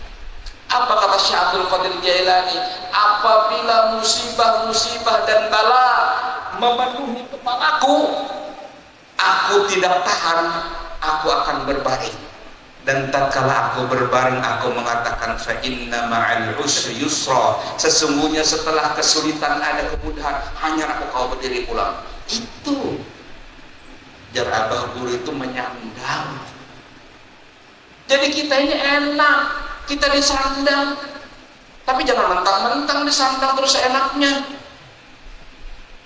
Apa kata Syekh Abdul Qadir Jailani? Apabila musibah-musibah dan bala memenuhi kepalaku, aku tidak tahan, aku akan berbaring. Dan tatkala aku berbaring, aku mengatakan fa inna ma'al usri yusra, sesungguhnya setelah kesulitan ada kemudahan, hanya aku kau berdiri pulang. Itu jar Abah Guru itu menyandang. Jadi kita ini enak, kita disandang, tapi jangan mentang-mentang disandang terus enaknya.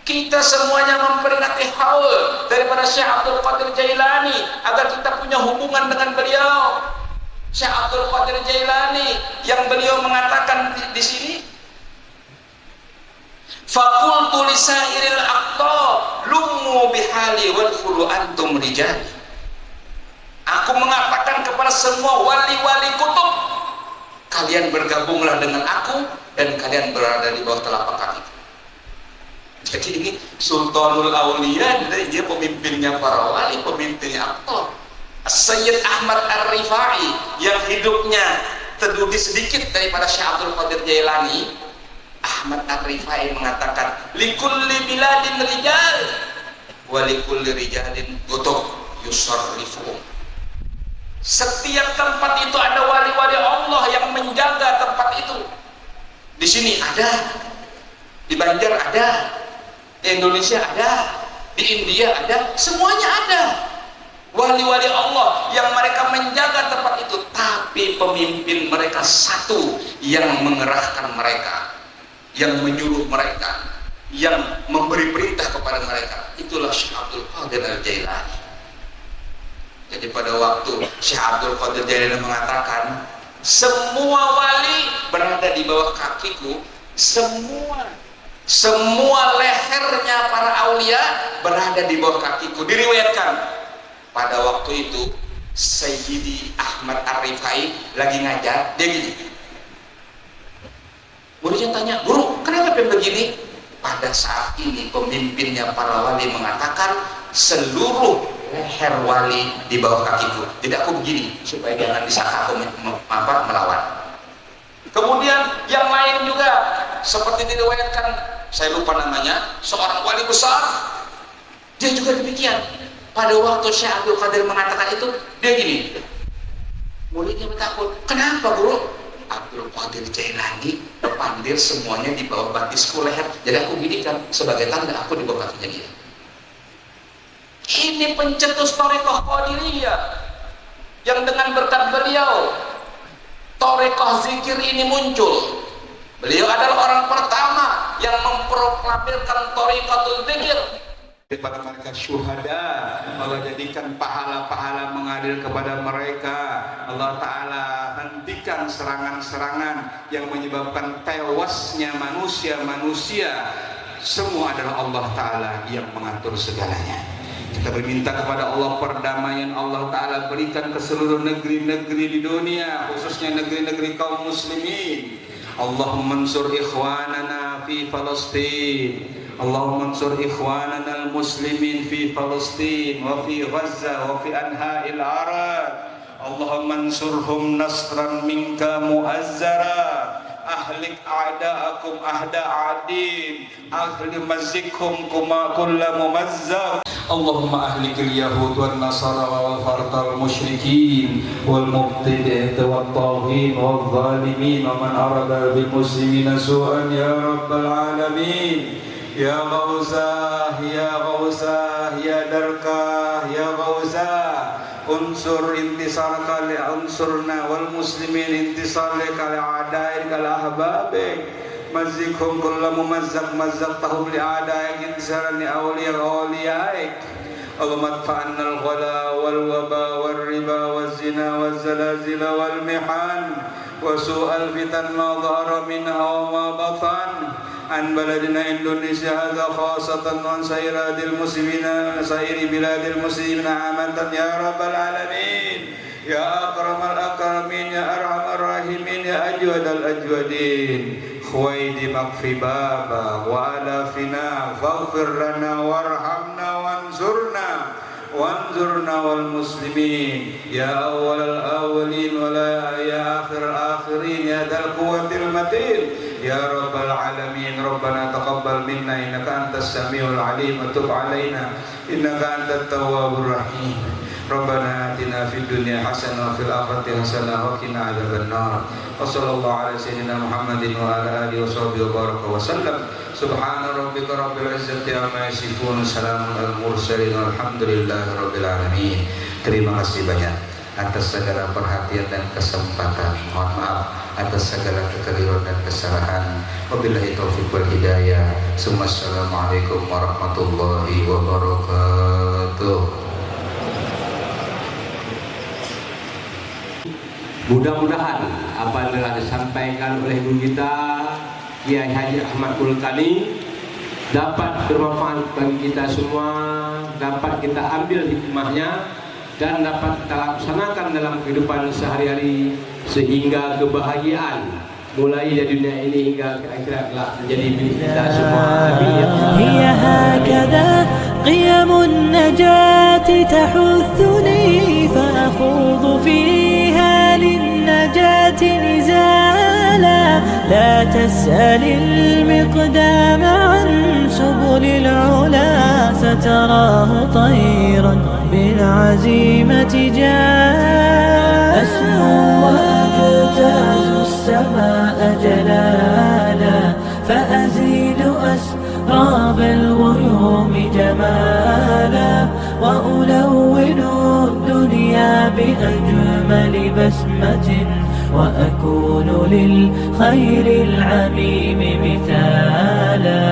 Kita semuanya memperingati haul daripada Syekh Abdul Qadir Jailani agar kita punya hubungan dengan beliau. Syekh Abdul Qadir Jailani yang beliau mengatakan di sini, faqultu lisairil aqtab lumu bihali wadkhulu antum rijali. Aku mengatakan kepada semua wali-wali kutub, kalian bergabunglah dengan aku dan kalian berada di bawah telapak kaki. Jadi ini Sultanul Aulia, dia pemimpinnya para wali, pemimpinnya aktor. Sayyid Ahmad Ar-Rifai yang hidupnya terdudi sedikit daripada Syekh Abdul Qadir Jailani, Ahmad Ar-Rifai mengatakan, likulli biladin rijal wa likulli rijalin gutub yusarrifuhum. Setiap tempat itu ada wali-wali Allah yang menjaga tempat itu. Di sini ada, di Banjar ada, di Indonesia ada, di India ada, semuanya ada wali-wali Allah yang mereka menjaga tempat itu. Tapi pemimpin mereka satu yang mengerahkan mereka, yang menyuruh mereka, yang memberi perintah kepada mereka. Itulah Syekh Abdul Qadir Al-Jailani. Jadi pada waktu Syekh Abdul Qadir Jailani mengatakan, semua wali berada di bawah kakiku, semua lehernya para aulia berada di bawah kakiku. Diriwayatkan pada waktu itu Sayyidi Ahmad Ar-Rifai lagi ngajar, dia gini, muridnya tanya, guru kenapa begini? Pada saat ini pemimpinnya para wali mengatakan seluruh leher wali di bawah kakiku. Jadi aku begini supaya jangan disangka aku melawan. Kemudian yang lain juga seperti diriwayatkan, saya lupa namanya, seorang wali besar, dia juga demikian. Pada waktu Syekh Abdul Qadir mengatakan itu, dia gini, muridnya bertakut, kenapa guru? Abdul Qadir Jailani berpandir semuanya di bawah batisku leher, jadi aku ginikan sebagai tanda aku di bawah kakinya dia. Ini pencetus Thariqah Qadiriyah yang dengan berkat beliau Thariqah zikir ini muncul. Beliau adalah orang pertama yang memproklamirkan Thariqatul Zikir. Daripada mereka syuhada, Allah jadikan pahala-pahala mengalir kepada mereka. Allah Ta'ala hentikan serangan-serangan yang menyebabkan tewasnya manusia-manusia. Semua adalah Allah Ta'ala yang mengatur segalanya. Kita berminta kepada Allah perdamaian Allah Ta'ala berikan ke seluruh negeri-negeri di dunia, khususnya negeri-negeri kaum muslimin. Allahumma ansur ikhwanana fi Palestin, Allahumma ansur ikhwanana al-muslimin fi Palestin wa fi Gaza wa fi anha'il Arab. Allahumma ansurhum nasran minka mu'azzara, ahlik a'da'akum ahda'adin, ahli mazzikhum kuma kulla mumazzar. Allahumma ahlikil yahud wal nasara wal farqal musyrikin wal mubtadi'in wal taghin wal zalimin wa man arada bil muslimina su'an ya rabbal alamin. Ya Ghausah, Ya Ghausah, Ya Darkah, Ya Ghausah, unsur intisarka li unsurna wal muslimin intisarka li a'daik al ahbabik, mazzikhum kulla mumazzaq mazzaqtahum li a'daik intisaran li awliyaik. Allahumma adfa'anna al-ghala wal waba wal riba wal zina wal zalazila wal mihan وسوء الفتن ما ظهر منها وما بطن عن بلدنا إندونيسيا هذا خاصة وعن سائر بلاد المسلمين عامة يا رب العالمين يا أكرم الأكرمين يا أرحم الراحمين يا أجود الأجودين خويد مغفي بابا وآلافنا فاغفر لنا وارحمنا وانظرنا والمسلمين يا أول الأولين ولا يا آخر الآخرين يا ذا القوة المتين يا رب العالمين ربنا تقبل منا إنك أنت السميع العليم وتب علينا إنك أنت التواب الرحيم ربنا آتنا في الدنيا حسنة وفي الآخرة حسنة وقنا عذاب النار وصلى الله على سيدنا محمد وعلى آله وصحبه وبارك وسلم سبحان ربك رب العزة عما يصفون سلام على المرسلين والحمد لله رب العالمين. Terima kasih banyak atas segala perhatian dan kesempatan. Mohon maaf atas segala kekeliruan dan kesalahan. Wabillahi taufiq wal hidayah. Assalamualaikum warahmatullahi wabarakatuh. Mudah-mudahan apa yang telah disampaikan oleh guru kita Kiai Haji Ahmad Mulkani dapat bermanfaat bagi kita semua, dapat kita ambil hikmahnya dan dapat kita laksanakan dalam kehidupan sehari-hari sehingga kebahagiaan mulai dari dunia ini hingga ke akhirat menjadi milik kita semua. هي هكذا قيم النجاة تحثني فأخوض فيها للنجاة نزالا لا تسأل المقدام عن سبل العلا ستراه طيرا بالعزيمة جاء أسمو وأجتاز السماء جلالا فأزيد أسراب الغيوم جمالا وألون الدنيا بأجمل بسمة وأكون للخير العميم مثالا.